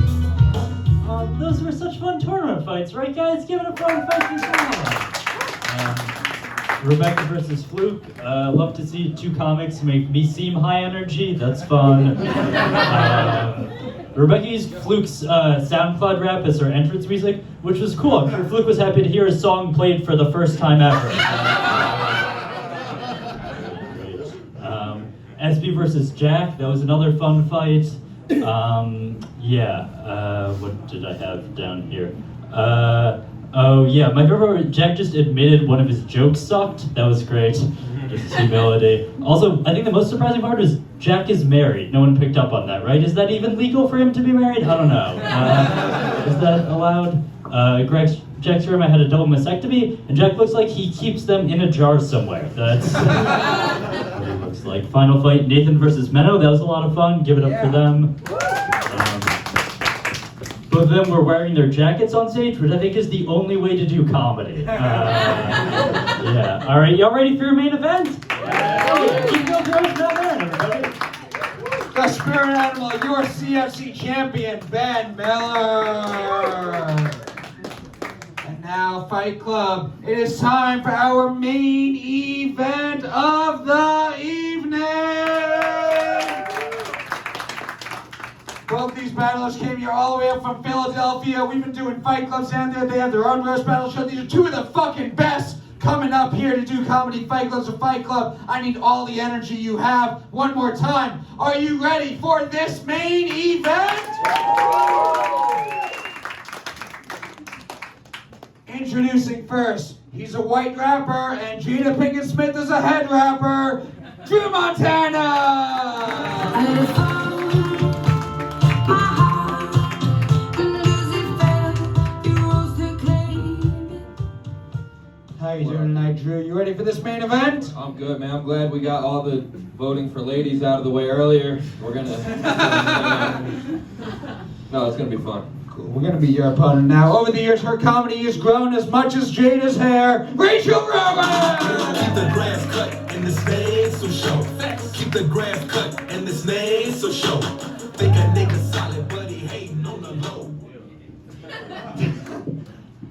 Those were such fun tournament fights, right, guys? Give it a fun fight for Rebecca versus Fluke. Love to see 2 comics make me seem high energy. That's fun. Rebecca used Fluke's SoundCloud rap as her entrance music, which was cool. I'm sure Fluke was happy to hear his song played for the first time ever. Espi versus Jack. That was another fun fight. What did I have down here? Oh yeah, my favorite, Jack just admitted one of his jokes sucked. That was great. Just his humility. Also, I think the most surprising part is Jack is married. No one picked up on that, right? Is that even legal for him to be married? I don't know. Is that allowed? Jack's room, I had a double mastectomy, and Jack looks like he keeps them in a jar somewhere. That's what it looks like. Final fight, Nathan versus Meno. That was a lot of fun. Give it up for them. Both of them were wearing their jackets on stage, which I think is the only way to do comedy. Yeah. All right, y'all ready for your main event? Keep going, girls, down there, everybody. The spirit animal, your CFC champion, Ben Miller. And now, Fight Club, it is time for our main event of the evening. Both these battlers came here all the way up from Philadelphia. We've been doing Fight Clubs down there. They have their own roast battle show. These are 2 of the fucking best coming up here to do comedy Fight Clubs or Fight Club. I need all the energy you have. One more time. Are you ready for this main event? Introducing first, he's a white rapper, and Jada Pinkett Smith is a head rapper, Drew Montana! How you doing tonight, Drew? You ready for this main event? I'm good, man. I'm glad we got all the voting for ladies out of the way earlier. We're gonna... No, it's gonna be fun. Cool. We're gonna be your opponent now. Over the years, her comedy has grown as much as Jada's hair. Rachel Rowan! Keep the grass cut and the snake so show. Keep the grass cut and the snake so show. Think a nigga solid, but he hating on the low.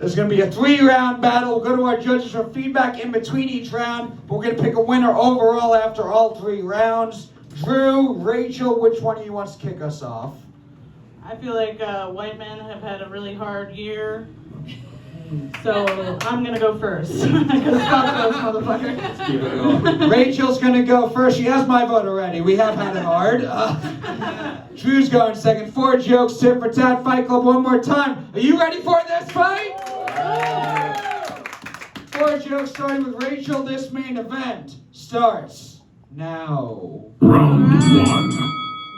There's going to be a 3-round battle. We'll go to our judges for feedback in between each round. But we're going to pick a winner overall after all 3 rounds. Drew, Rachel, which one of you wants to kick us off? I feel like white men have had a really hard year. So I'm going to go first. Because fuck those motherfuckers. Rachel's going to go first. She has my vote already. We have had it hard. Drew's going second. 4 jokes, tit for tat, Fight Club one more time. Are you ready for this fight? 4 jokes starting with Rachel. This main event starts now. Round 1.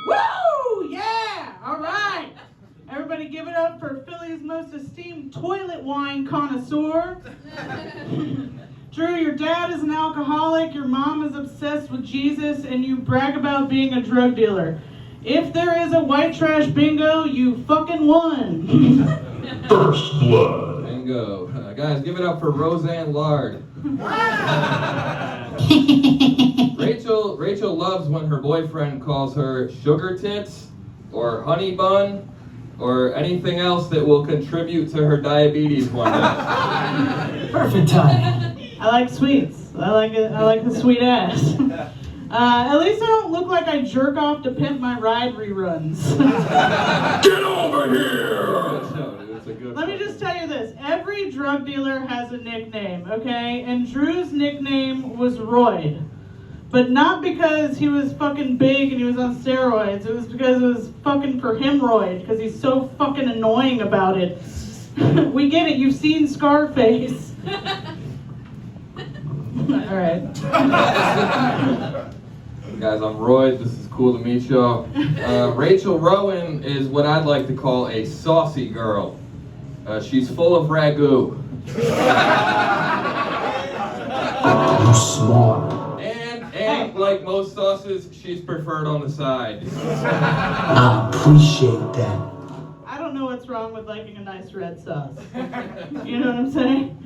Woo! Yeah! All right. Everybody give it up for Philly's most esteemed toilet wine connoisseur. Drew, your dad is an alcoholic, your mom is obsessed with Jesus, and you brag about being a drug dealer. If there is a white trash bingo, you fucking won. First blood. Bingo. Guys, give it up for Roseanne Lard. Rachel loves when her boyfriend calls her sugar tits or honey bun or anything else that will contribute to her diabetes one day. Perfect time. I like sweets. I like the sweet ass. At least I don't look like I jerk off to Pimp My Ride reruns. Get over here! Let me just tell you this. Every drug dealer has a nickname, okay? And Drew's nickname was Royd. But not because he was fucking big and he was on steroids. It was because it was fucking for hemorrhoid, because he's so fucking annoying about it. We get it. You've seen Scarface. All right. Guys, I'm Roy. This is cool to meet y'all. Rachel Rowan is what I'd like to call a saucy girl. She's full of ragu. Smart. And like most sauces, she's preferred on the side. I appreciate that. I don't know what's wrong with liking a nice red sauce. You know what I'm saying?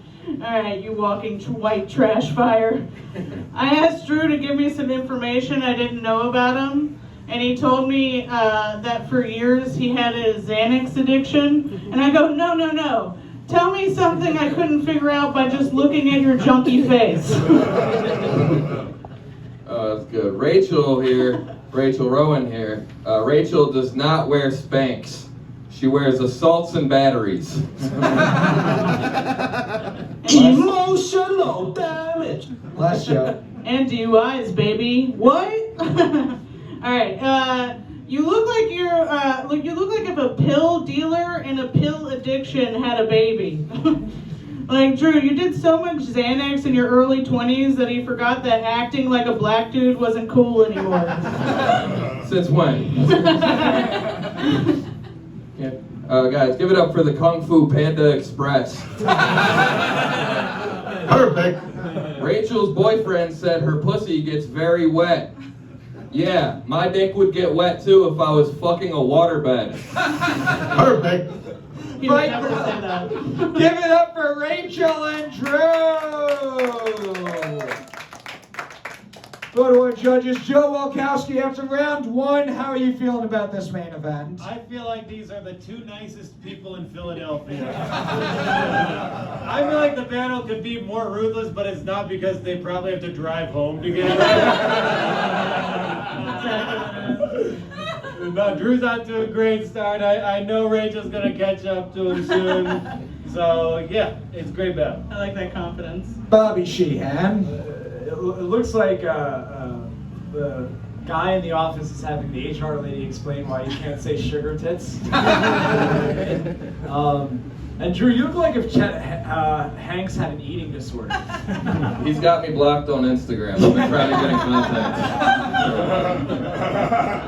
All right, you walking white trash fire. I asked Drew to give me some information I didn't know about him, and he told me that for years he had a Xanax addiction. And I go, no. Tell me something I couldn't figure out by just looking at your junky face. Oh, that's good. Rachel Rowan here. Rachel does not wear Spanx. She wears assaults and batteries. Emotional damage. Last show. And DUIs, baby. What? All right. You look like you look like if a pill dealer and a pill addiction had a baby. Like, Drew, you did so much Xanax in your early 20s that he forgot that acting like a black dude wasn't cool anymore. Since when? Yeah. Guys, give it up for the Kung Fu Panda Express. Perfect. Rachel's boyfriend said her pussy gets very wet. Yeah, my dick would get wet too if I was fucking a waterbed. Perfect. He would never say that. Give it up for Rachel and Drew. Go to our judges. Joe Walkowski, after round 1, how are you feeling about this main event? I feel like these are the 2 nicest people in Philadelphia. I feel like the battle could be more ruthless, but it's not because they probably have to drive home together. No, Drew's out to a great start. I know Rachel's going to catch up to him soon. So, yeah, it's a great battle. I like that confidence. Bobby Sheehan. It looks like the guy in the office is having the HR lady explain why you can't say sugar tits. And Drew, you look like if Hanks had an eating disorder. He's got me blocked on Instagram. I've been trying to get in contact.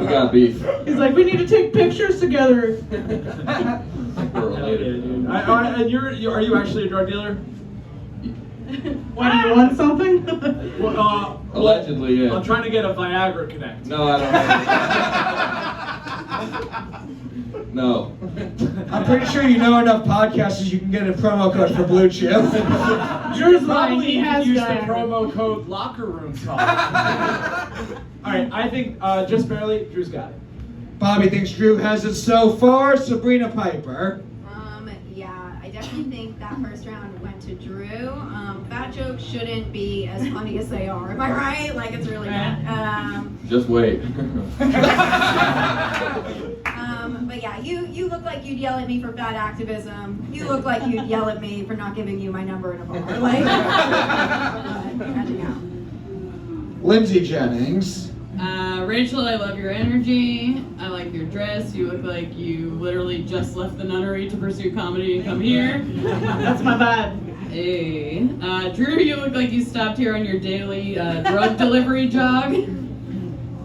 We got beef. He's like, we need to take pictures together. We're related. And are you actually a drug dealer? Why, do you want something? Well, allegedly, yeah. I'm trying to get a Viagra connect. No, I don't. No. I'm pretty sure you know enough podcasters you can get a promo code for Blue Chip. Drew's Probably he has use that. the promo code Locker Room Talk. All right, I think just barely, Drew's got it. Bobby thinks Drew has it so far. Sabrina Piper. Yeah, I I definitely think that first round went to Drew. Fat jokes shouldn't be as funny as they are. Am I right? Like, it's really bad. Just wait. But yeah, you look like you'd yell at me for fat activism. You look like you'd yell at me for not giving you my number in a bar. Like, Lindsay Jennings. Rachel, I love your energy. I like your dress. You look like you literally just left the nunnery to pursue comedy and come here. That's my vibe. Hey. Drew, you look like you stopped here on your daily drug delivery jog.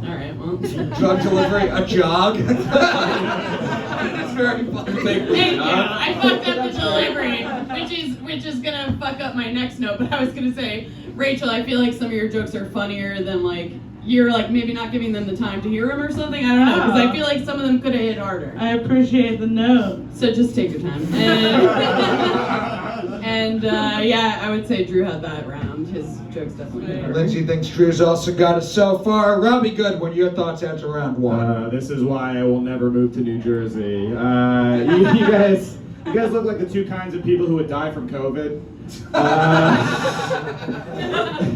Alright, well. Drug delivery, a jog? That's very funny. Thank you. I fucked up the delivery, which is gonna fuck up my next note, but I was gonna say, Rachel, I feel like some of your jokes are funnier than like you're like maybe not giving them the time to hear them or something. I don't know, because I feel like some of them could have hit harder. I appreciate the note. So just take your time. And yeah, I would say Drew had that round. His jokes definitely hit harder. Lindsay thinks Drew's also got us so far. Robbie Goodwin, your thoughts after round one? This is why I will never move to New Jersey. You guys look like the two kinds of people who would die from COVID.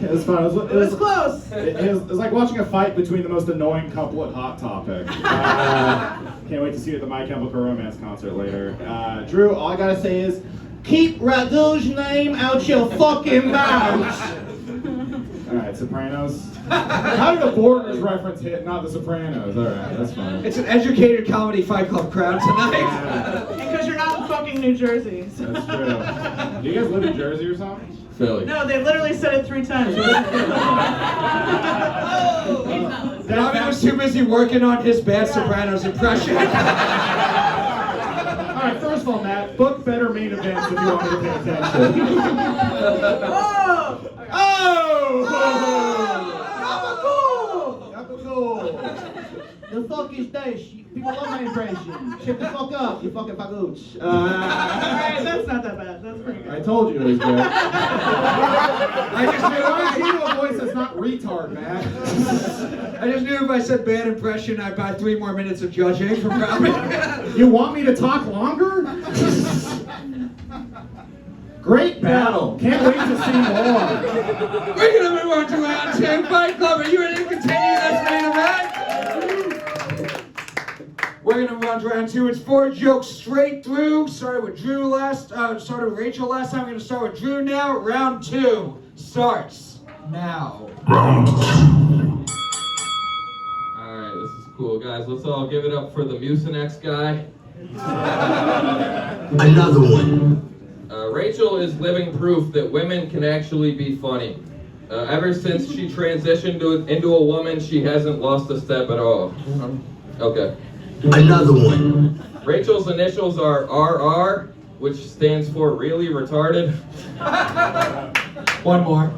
It was fun. It was close. It was like watching a fight between the most annoying couple at Hot Topic. Can't wait to see you at the My Chemical Romance concert later. Drew, all I gotta say is, keep Radu's name out your fucking mouth. All right, Sopranos. How did a Borders reference hit, not The Sopranos? All right, that's fine. It's an educated comedy Fight Club crowd tonight. Because you're not in fucking New Jersey. So. That's true. Do you guys live in Jersey or something? Philly. No, they literally said it 3 times. Robbie was too busy working on his bad Sopranos impression. Alright, first of all, Matt, book better main events if you want me to pay attention. The fuck is this? People love my impression. Shut the fuck up, you fucking fagoots. Alright, that's not that bad. That's pretty good. I told you it was good. I just knew a voice that's not retard, Matt. I just knew if I said bad impression, I'd buy 3 more minutes of judging from Robbie. You want me to talk longer? Great battle. Can't wait to see more. We're gonna move on to round 2. Fight Club, are you ready to continue this main event? We're gonna move on to round 2. It's 4 jokes straight through. Started with Rachel last time. We're gonna start with Drew now. Round 2 starts now. Round 2. Alright, this is cool, guys. Let's all give it up for the Mucinex guy. Another one. Rachel is living proof that women can actually be funny. Ever since she transitioned into a woman, she hasn't lost a step at all. Okay. Another one. Rachel's initials are RR, which stands for really retarded. One more.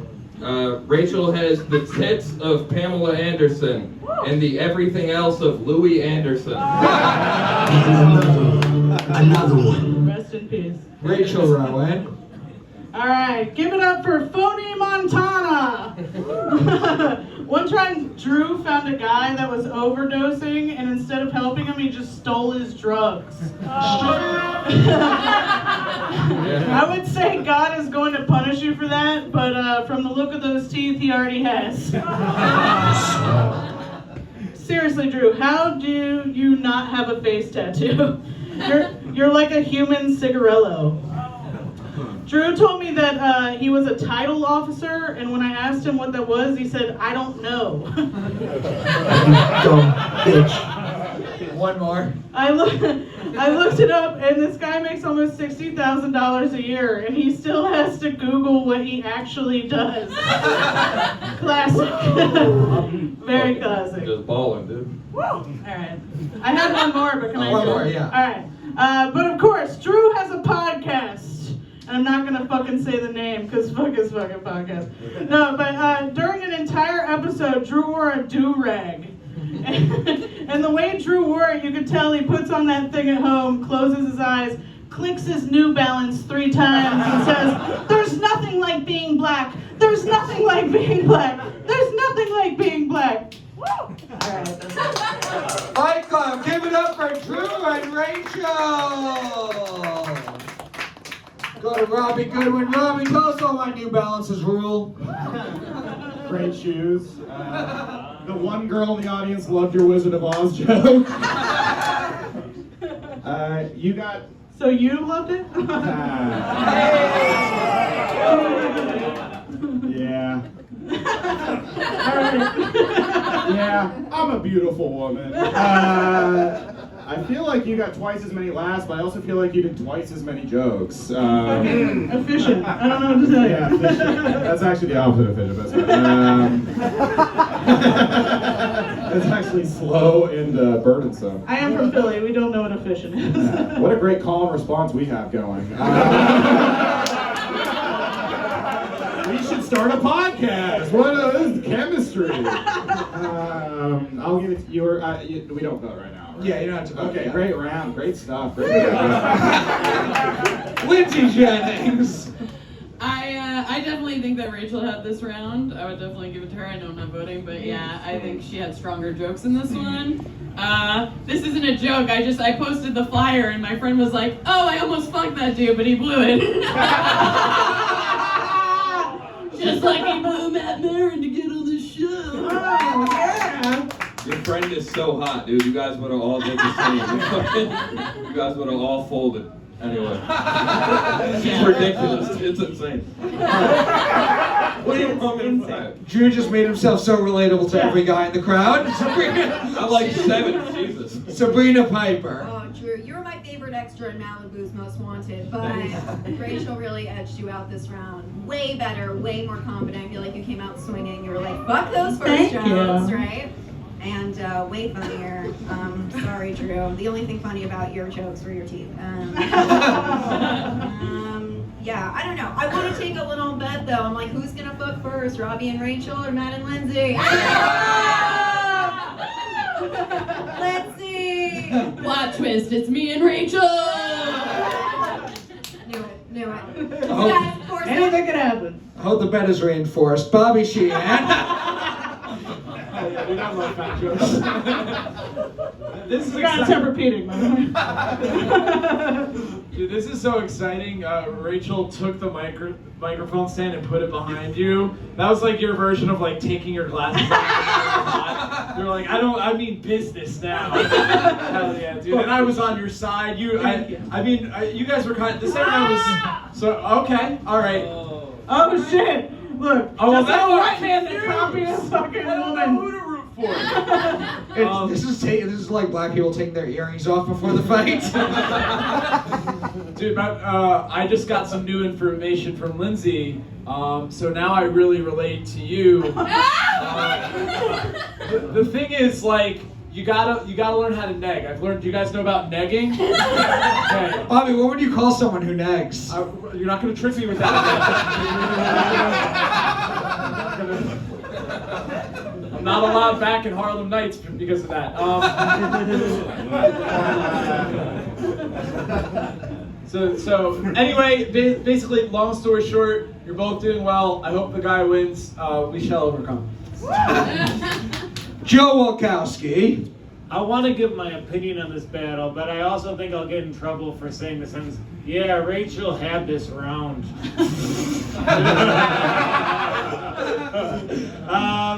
Rachel has the tits of Pamela Anderson and the everything else of Louis Anderson. Another one. Rest in peace. Rachel Rowan. Alright, give it up for Phony Montana! One time, Drew found a guy that was overdosing, and instead of helping him, he just stole his drugs. I would say God is going to punish you for that, but from the look of those teeth, he already has. Seriously, Drew, how do you not have a face tattoo? You're like a human cigarillo. Drew told me that he was a title officer, and when I asked him what that was, he said, I don't know. Dumb bitch. One more. I looked it up, and this guy makes almost $60,000 a year, and he still has to Google what he actually does. Classic. Very classic. Just balling, dude. Woo! All right. I had one more, but can I? One more, yeah. All right. But of course, Drew has a podcast. And I'm not gonna fucking say the name, because fuck his fucking podcast. No, but during an entire episode, Drew wore a do-rag. And the way Drew wore it, you could tell he puts on that thing at home, closes his eyes, clicks his New Balance 3 times, and says, "There's nothing like being black. There's nothing like being black. There's nothing like being black." Woo! All right. Fight Club, give it up for Drew and Rachel. Go to Robbie Goodwin. Robbie, tell us all why New Balances rule. Great shoes. The one girl in the audience loved your Wizard of Oz joke. You got... So you loved it? Yeah. Yeah, I'm a beautiful woman. I feel like you got twice as many laughs, but I also feel like you did twice as many jokes. Efficient. I don't know what to tell you. Yeah, efficient. That's actually the opposite of efficient. That's actually slow and burdensome. I am from Philly. We don't know what efficient is. Yeah. What a great call and response we have going. We should start a podcast. This is chemistry. I'll give it to you. We don't vote right now. Right? Yeah, you don't have to vote. Okay, yeah. great round. Great stuff. Great Lindsay Jennings. I definitely think that Rachel had this round. I would definitely give it to her. I know I'm not voting, but yeah, I think she had stronger jokes in this one. This isn't a joke. I posted the flyer and my friend was like, "Oh, I almost fucked that dude, but he blew it." Just like he blew Matt Maran to get on this show. Oh, yeah. Your friend is so hot, dude. You guys would have all did the same. You guys would have all folded. Anyway. She's ridiculous. It's insane. What are you pumping for? Drew just made himself so relatable to every guy in the crowd. I'm like 7. Jesus. Sabrina Piper. Oh, Drew, you were my favorite extra in Malibu's Most Wanted, but Rachel really edged you out this round. Way better, way more confident. I feel like you came out swinging. You were like, fuck those first jokes, right? And way funnier. Sorry, Drew. The only thing funny about your jokes were your teeth. Yeah, I don't know. I want to take a little bet, though. I'm like, who's going to fuck first, Robbie and Rachel or Matt and Lindsay? Let's see. Plot twist, it's me and Rachel. Knew it. Anything could happen. I hope the bet is reinforced. Bobby Sheehan. We don't like fat jokes. This is Got exciting. repeating, by the way. Dude, this is so exciting. Rachel took the microphone stand and put it behind you. That was like your version of like taking your glasses off. You're like, I mean business now. Hell yeah, dude. And I was on your side. You guys were kind of, this area was, so, okay, all right. Oh shit! Look, well, that's a now white I'm man that copied a fucking woman. Who to root for? This is like black people taking their earrings off before the fight. Dude, I just got some new information from Lindsay, so now I really relate to you. The thing is, like, you gotta learn how to neg. I've learned. Do you guys know about negging? Okay. Bobby, what would you call someone who negs? You're not gonna trick me with that. I'm not allowed back in Harlem Nights because of that. So anyway, basically, long story short, you're both doing well. I hope the guy wins. We shall overcome. Joe Walkowski. I want to give my opinion on this battle, but I also think I'll get in trouble for saying the sentence, yeah, Rachel had this round.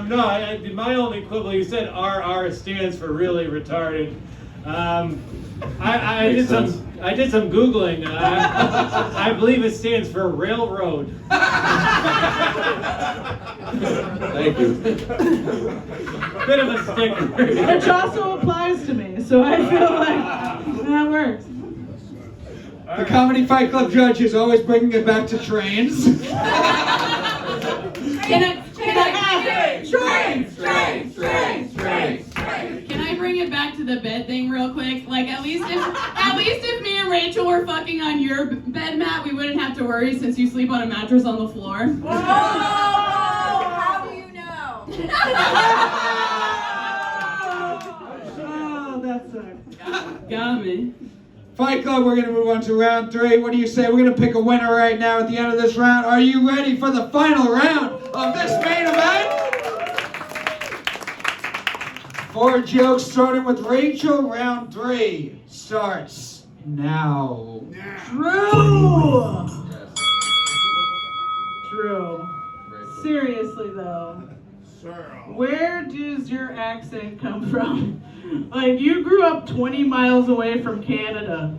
No, my only quibble, you said RR stands for really retarded. I did some Googling. I believe it stands for railroad. Thank you. Bit of a sticker. Which also applies to me, so I feel like that works. The Comedy Fight Club judges always bringing it back to trains. Can I bring it back to the bed thing real quick? Like at least if me and Rachel were fucking on your bed mat, we wouldn't have to worry since you sleep on a mattress on the floor. Whoa! How do you know? Oh, that sucks. Got me. Fight Club, we're going to move on to round 3. What do you say? We're going to pick a winner right now at the end of this round. Are you ready for the final round of this main event? 4 jokes starting with Rachel. Round 3 starts now. True! seriously though, where does your accent come from? Like, you grew up 20 miles away from Canada.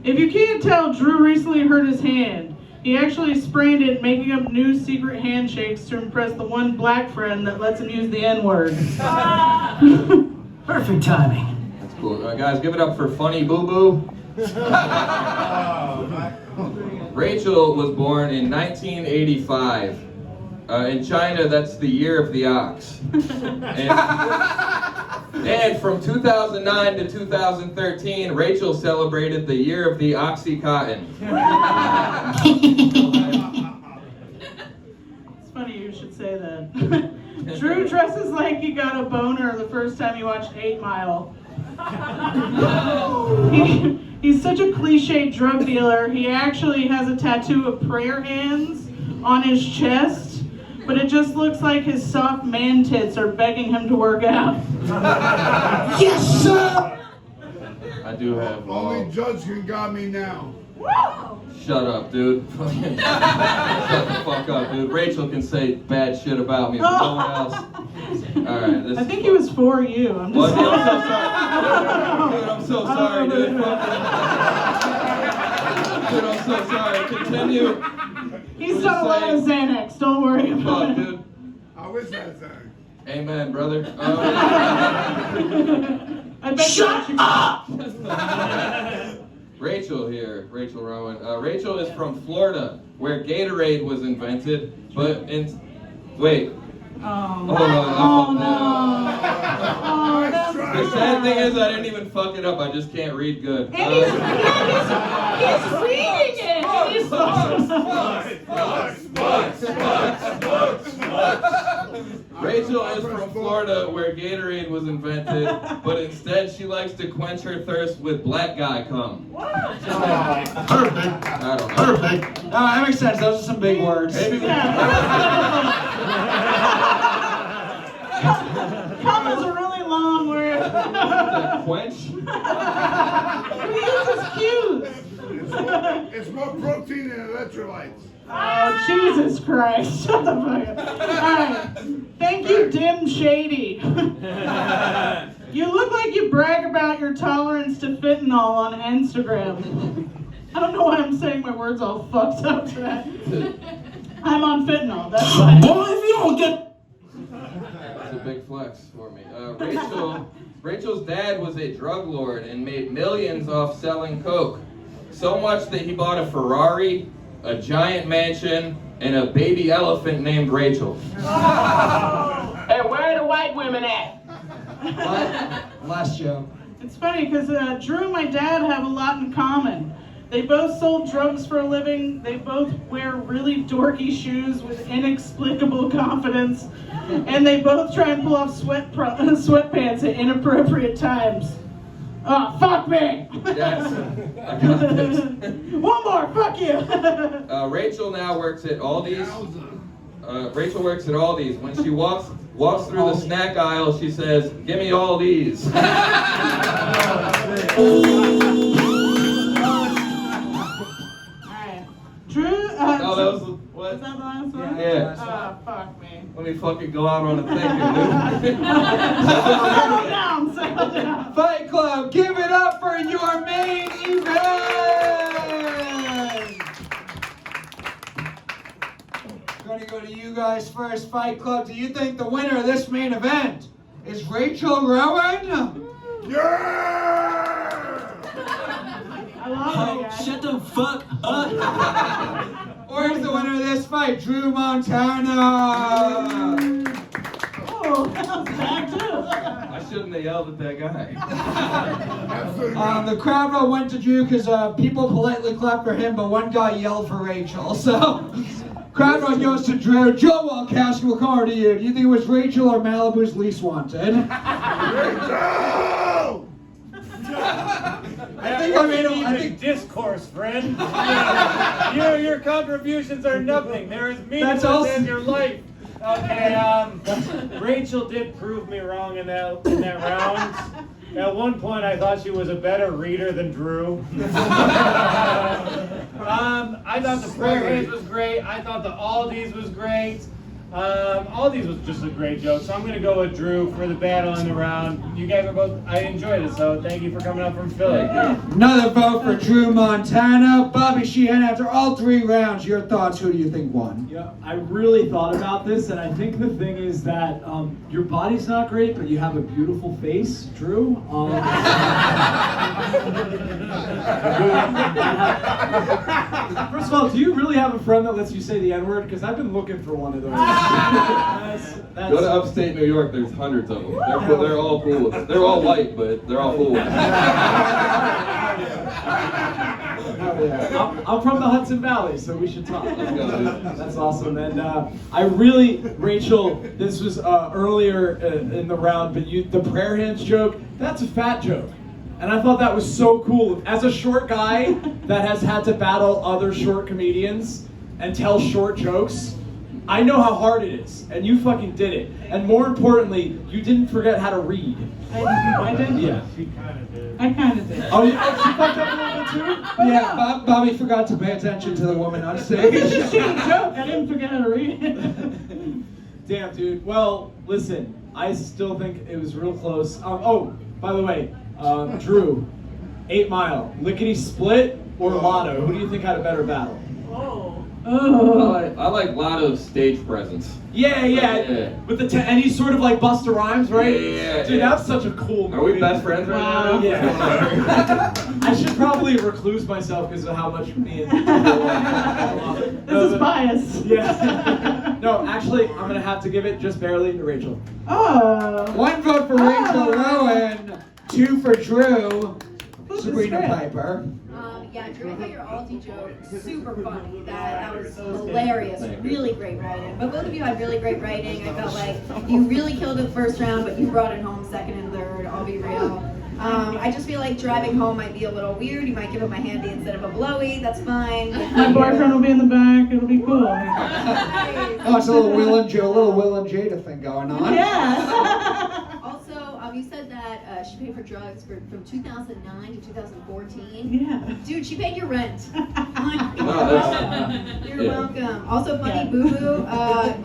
If you can't tell, Drew recently hurt his hand. He actually sprained it making up new secret handshakes to impress the one black friend that lets him use the N-word. Perfect timing. That's cool. Guys, give it up for Funny Boo Boo. Rachel was born in 1985. In China, that's the year of the ox. And from 2009 to 2013, Rachel celebrated the year of the Oxycontin. It's funny you should say that. Drew dresses like he got a boner the first time he watched 8 Mile. He's such a cliche drug dealer, he actually has a tattoo of prayer hands on his chest, but it just looks like his soft man tits are begging him to work out. Yes, sir! I do have Only Judge can got me now. Shut up, dude. Shut the fuck up, dude. Rachel can say bad shit about me, but no one else. Alright, this I think he was for you. I'm just Dude, I'm so sorry, dude. Dude, I'm so sorry. Continue. He's done a lot of Xanax, don't worry about it. Dude. I wish I had that. Amen, brother. I bet Shut up! Rachel here, Rachel Rowan. Rachel is from Florida, where Gatorade was invented, but in... Wait. Oh, The sad thing is I didn't even fuck it up, I just can't read good. And he's reading it! Rachel is from Florida, where Gatorade was invented, but instead she likes to quench her thirst with black guy cum. Perfect. I don't know. Perfect. No, that makes sense. Those are some big words. Maybe Cum is a really long word. Quench? He uses cues. It's more protein than electrolytes. Oh, Jesus Christ. Shut the fuck up. Alright. Thank you, Dim Shady. You look like you brag about your tolerance to fentanyl on Instagram. I don't know why I'm saying my words all fucked up today. I'm on fentanyl, that's why. Boy, if you don't get... That's a big flex for me. Rachel's dad was a drug lord and made millions off selling coke. So much that he bought a Ferrari, a giant mansion, and a baby elephant named Rachel. Hey, where are the white women at? Last joke. It's funny because Drew and my dad have a lot in common. They both sold drugs for a living. They both wear really dorky shoes with inexplicable confidence. And they both try and pull off sweatpants at inappropriate times. Oh, fuck me! Yes, I got this. One more, fuck you! Rachel now works at Aldi's. Rachel works at Aldi's. When she walks through the snack aisle, she says, "Give me all these." Drew, that was what? Was that the last one? Yeah. Fuck me. Let me fucking go out on a thinker, dude. Settle down. Fight Club, give it up for your main event! Gonna go to you guys first, Fight Club. Do you think the winner of this main event is Rachel Rowan? Yeah! I love it, guys. Shut the fuck up. Or is the winner of this fight Drew Montana? Oh, that was bad too. I shouldn't have yelled at that guy. The crowd vote went to Drew because people politely clapped for him, but one guy yelled for Rachel. So, crowd vote goes to Drew. Joe Walkowski will come over to you. Do you think it was Rachel or Malibu's least wanted? Rachel! I think discourse, friend. Your contributions are nothing. They're as meaningless as your life. Okay, Rachel did prove me wrong in that round. At one point, I thought she was a better reader than Drew. I thought the prayer hands was great. I thought the Aldi's was great. All these was just a great joke, so I'm gonna go with Drew for the battle in the round. You guys are both, I enjoyed it, so thank you for coming up from Philly. Another vote for Drew Montana. Bobby Sheehan, after all 3 rounds, your thoughts, who do you think won? Yeah, I really thought about this, and I think the thing is that your body's not great, but you have a beautiful face, Drew. First of all, do you really have a friend that lets you say the N-word? Because I've been looking for one of those. Go to upstate New York, there's hundreds of them. They're all cool. They're all white, but they're all cool. I'm from the Hudson Valley, so we should talk. Let's go, dude. That's awesome. And I really, Rachel, this was earlier in the round, but the prayer hands joke, that's a fat joke. And I thought that was so cool. As a short guy that has had to battle other short comedians and tell short jokes, I know how hard it is, and you fucking did it. And more importantly, you didn't forget how to read. I didn't? Yeah. I kind of did. Oh, she fucked up a little bit too? Yeah, Bobby forgot to pay attention to the woman on stage. It's just a joke. I didn't forget how to read. Damn, dude. Well, listen, I still think it was real close. Oh, by the way, Drew, 8 Mile, lickety split or Lotto? Who do you think had a better battle? I like Lotto's stage presence. Yeah. With the and he's sort of like Busta Rhymes, right? Yeah. Dude, that's such a cool movie. Are we best friends right now? Yeah. I should probably recluse myself because of how much me and This is bias. Yeah. No, actually, I'm gonna have to give it just barely to Rachel. Oh. 1 vote for Rachel Rowan, 2 for Drew. Sabrina Piper. Yeah, Drew, I thought your Aldi joke super funny. That was hilarious. Really great writing. But both of you had really great writing. I felt like you really killed it the first round, but you brought it home second and third. I'll be real. I just feel like driving home might be a little weird. You might give him a handy instead of a blowy. That's fine. My boyfriend will be in the back. It'll be cool. Oh, it's a little Will and Jada thing going on. Yeah. Also, you said that she paid for drugs from 2009 to 2014. Yeah. Dude, she paid your rent. You're Yeah. welcome. Also, Funny Boo Boo,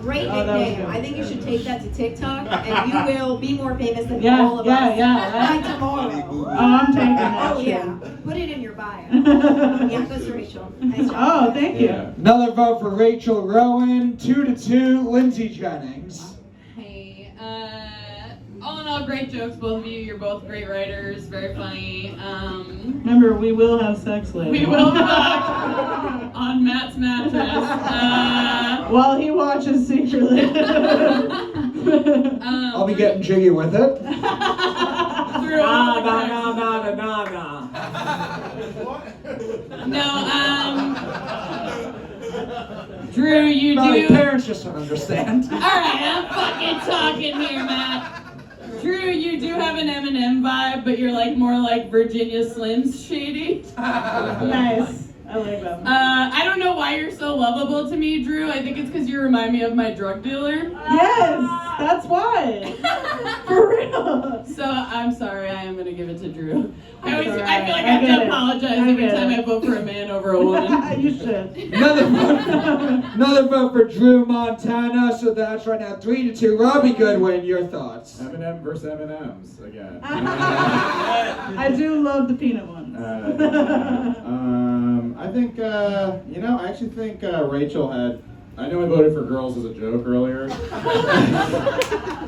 great nickname. I think you should take that to TikTok, and you will be more famous than all of us by tomorrow. Oh, I'm taking that. Oh yeah, put it in your bio. Yeah, goes to Rachel. Nice job. Oh, thank you. Another vote for Rachel Rowan, 2-2, Lindsay Jennings. Hey, all in all, great jokes, both of you. You're both great writers, very funny. Remember, we will have sex later. We will fuck on Matt's mattress. While he watches secretly. I'll be getting jiggy with it. Drew, you Probably do. parents just don't understand. All right, I'm fucking talking here, Matt. Drew, you do have an Eminem vibe, but you're like more like Virginia Slim's shady. Nice. I like them. I don't know why you're so lovable to me, Drew. I think it's because you remind me of my drug dealer. Yes, that's why. For real. So I'm sorry, I am gonna give it to Drew. I feel like I have get to it. apologize I every get time it. I vote for a man over a woman. You should. Another vote for Drew Montana. So that's right now 3-2. Robbie Goodwin, your thoughts? M&M versus M&M's again. I do love the peanut ones. I think, I actually think Rachel had, I know I voted for girls as a joke earlier,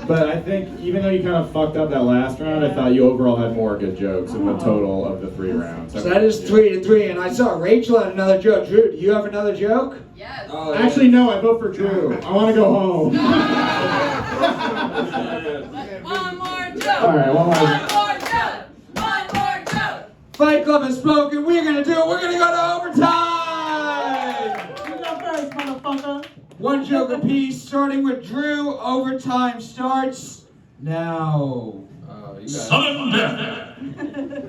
but I think even though you kind of fucked up that last round, I thought you overall had more good jokes in the total of the 3 rounds. So that is 3-3, and I saw Rachel had another joke. Drew, do you have another joke? Yes. Actually, no, I vote for Drew. I want to go home. One more joke. All right, one more. One more joke. One more joke. Fight Club has spoken. We're going to do it. We're going to go to overtime. You go first, motherfucker. 1 joke apiece, starting with Drew. Overtime starts now. You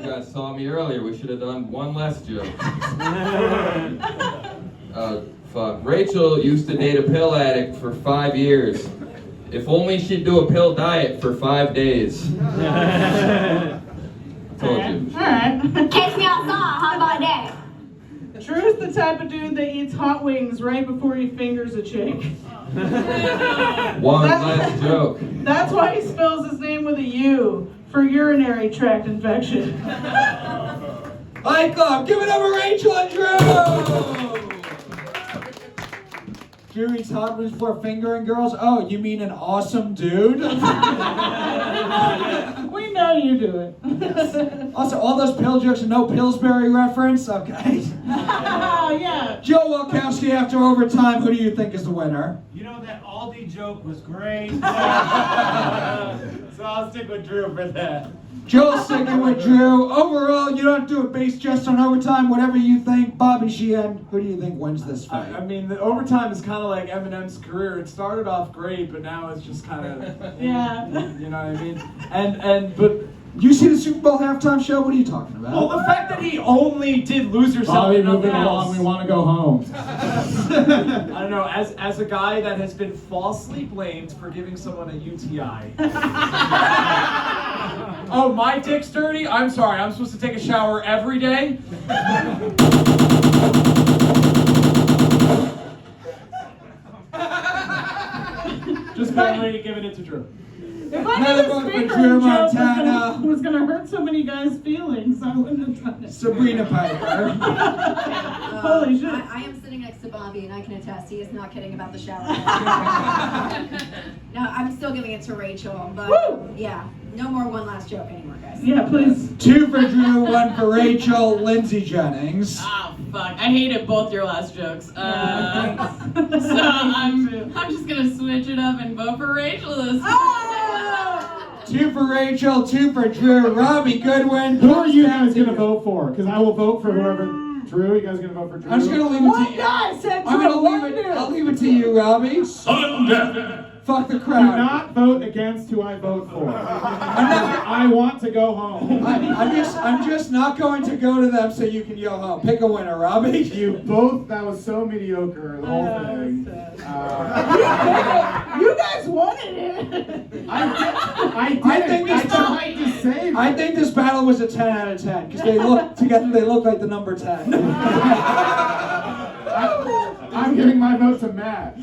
guys saw me earlier. We should have done one less joke. Fuck. Rachel used to date a pill addict for 5 years. If only she'd do a pill diet for 5 days. I told you. All right. Catch me outside. How about that? Drew's the type of dude that eats hot wings right before he fingers a chick. One last joke. That's why he spells his name with a U, for urinary tract infection. Fight Club, give it up for Rachel and Drew! Drew eats hot wings before fingering girls? Oh, you mean an awesome dude? We know you do it. Also, all those pill jokes and no Pillsbury reference? Okay. Yeah. Joe Walkowski, after overtime, who do you think is the winner? You know, that Aldi joke was great. So I'll stick with Drew for that. Joel's sticking with Drew. Overall, you don't do it based just on overtime, whatever you think. Bobby Sheehan, who do you think wins this fight? I mean, the overtime is kind of like Eminem's career. It started off great, but now it's just kind of, Yeah. you know what I mean? But you see the Super Bowl halftime show? What are you talking about? well, the fact that he only did lose yourself Bobby, and moving nothing along, else. we want to go home. I don't know. As a guy that has been falsely blamed for giving someone a UTI. Oh, my dick's dirty? I'm sorry. I'm supposed to take a shower every day? Just barely giving it to Drew. If I Another knew vote the for speaker Drew joke Montana. was gonna hurt so many guys' feelings, I wouldn't have done it. Sabrina Piper. Holy shit. I am sitting next to Bobby, and I can attest he is not kidding about the shower. No, I'm still giving it to Rachel, but yeah, no more one last joke anymore, guys. Yeah, please. 2 for Drew, 1 for Rachel. Lindsay Jennings. Oh, fuck. I hated both your last jokes. So I'm just gonna switch it up and vote for Rachel this time. 2 for Rachel, 2 for Drew. Robbie Goodwin. Who are you guys going to vote for? Because I will vote for whoever. Drew, you guys going to vote for Drew? I'm just gonna leave it to One you. guy said I'm Drew, gonna one leave it. dude. I'll leave it to you, Robbie. Fuck the Do crowd. not vote against who I vote for. I want to go home. I'm just not going to go to them so you can go home. Pick a winner, Robbie. You both, that was so mediocre, the whole thing. You guys wanted it. I think this battle was a 10 out of 10 because they look together. They look like the number 10. I'm giving my vote to Matt.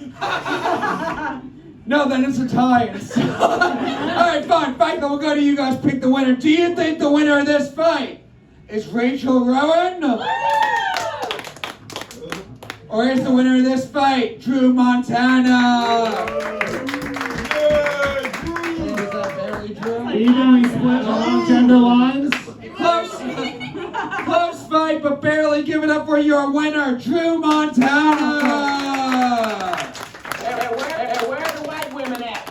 No, then it's a tie. All right, fine. Fight. We'll go to you guys. Pick the winner. Do you think the winner of this fight is Rachel Rowan? Or is the winner of this fight Drew Montana? Evenly split along gender lines. Close fight, but barely. Give it up for your winner, Drew Montana. Where are the white women at?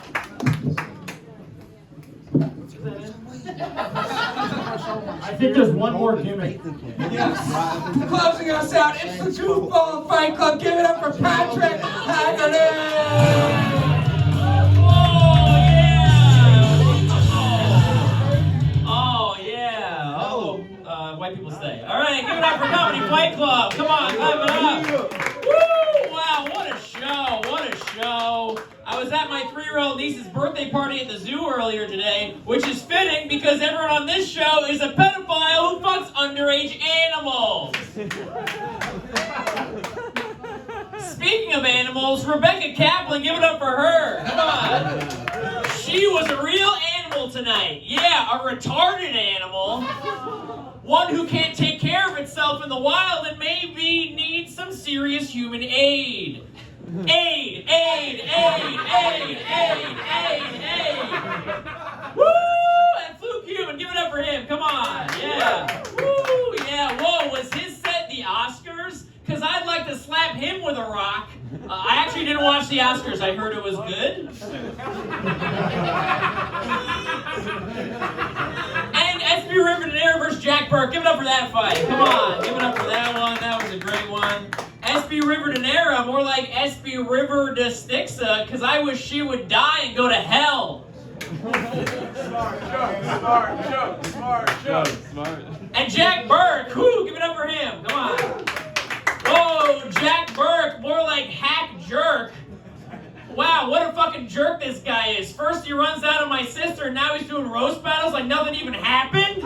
I think there's one more gimmick. Yes. Closing us out, it's the Two Ball Fight Club. Give it up for Patrick Haggerty. White people stay. All right, give it up for Comedy Fight Club. Come on, clap it up. Woo! Wow, what a show! What a show! I was at my 3-year-old niece's birthday party at the zoo earlier today, which is fitting because everyone on this show is a pedophile who fucks underage animals. Speaking of animals, Rebecca Kaplan, give it up for her. Come on. She was a real animal tonight. Yeah, a retarded animal. One who can't take care of itself in the wild and maybe needs some serious human aid. Aid, aid, aid, aid, aid, aid, aid. Woo! And Fluke, give it up for him. Come on. Yeah. Woo! Yeah. Whoa, was his set the Oscars? Because I'd like to slap him with a rock. I actually didn't watch the Oscars. I heard it was good. And Espi Rivadeneira versus Jack Burke. Give it up for that fight. Come on. Give it up for that one. That was a great one. Espi Rivadeneira, more like Espi River de Stixa, because I wish she would die and go to hell. Smart. And Jack Burke. Whoo, give it up for him. Come on. Whoa, Jack Burke, more like Hack Jerk. Wow, what a fucking jerk this guy is. First he runs out on my sister, and now he's doing roast battles like nothing even happened?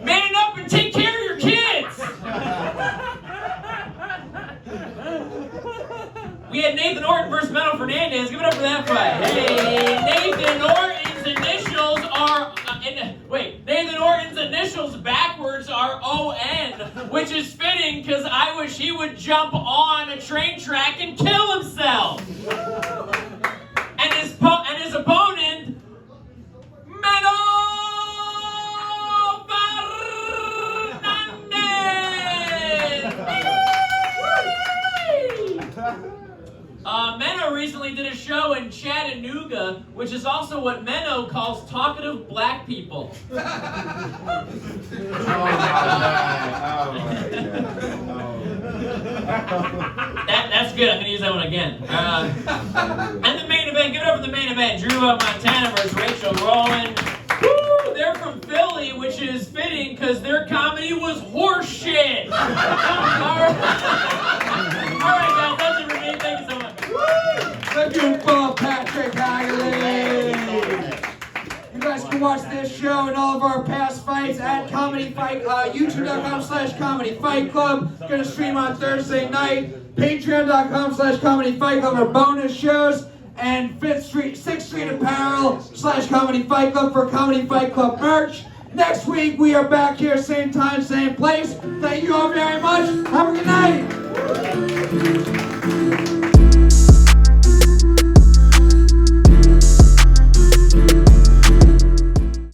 Man up and take care of your kids! We had Nathan Orton versus Benno Fernandez. Give it up for that fight. Hey, Nathan Orton's initials are Nathan Orton's initials backwards are ON, which is fitting because I wish he would jump on a train track and kill himself. And his opponent, Meno Meno recently did a show in Chattanooga, which is also what Meno calls talkative black people. That's good. I'm going to use that one again. And the main event, give it up for the main event. Drew Montana versus Rachel Rowan. Woo! They're from Philly, which is fitting because their comedy was horse shit. All right, guys, that's it for me. Thank you so much. The beautiful Patrick Haggerty. You guys can watch this show and all of our past fights at Comedy Fight, YouTube.com/Comedy Fight Club. Gonna stream on Thursday night. Patreon.com/Comedy Fight Club for bonus shows. And 6th Street Apparel/Comedy Fight Club for Comedy Fight Club merch. Next week we are back here, same time, same place. Thank you all very much. Have a good night.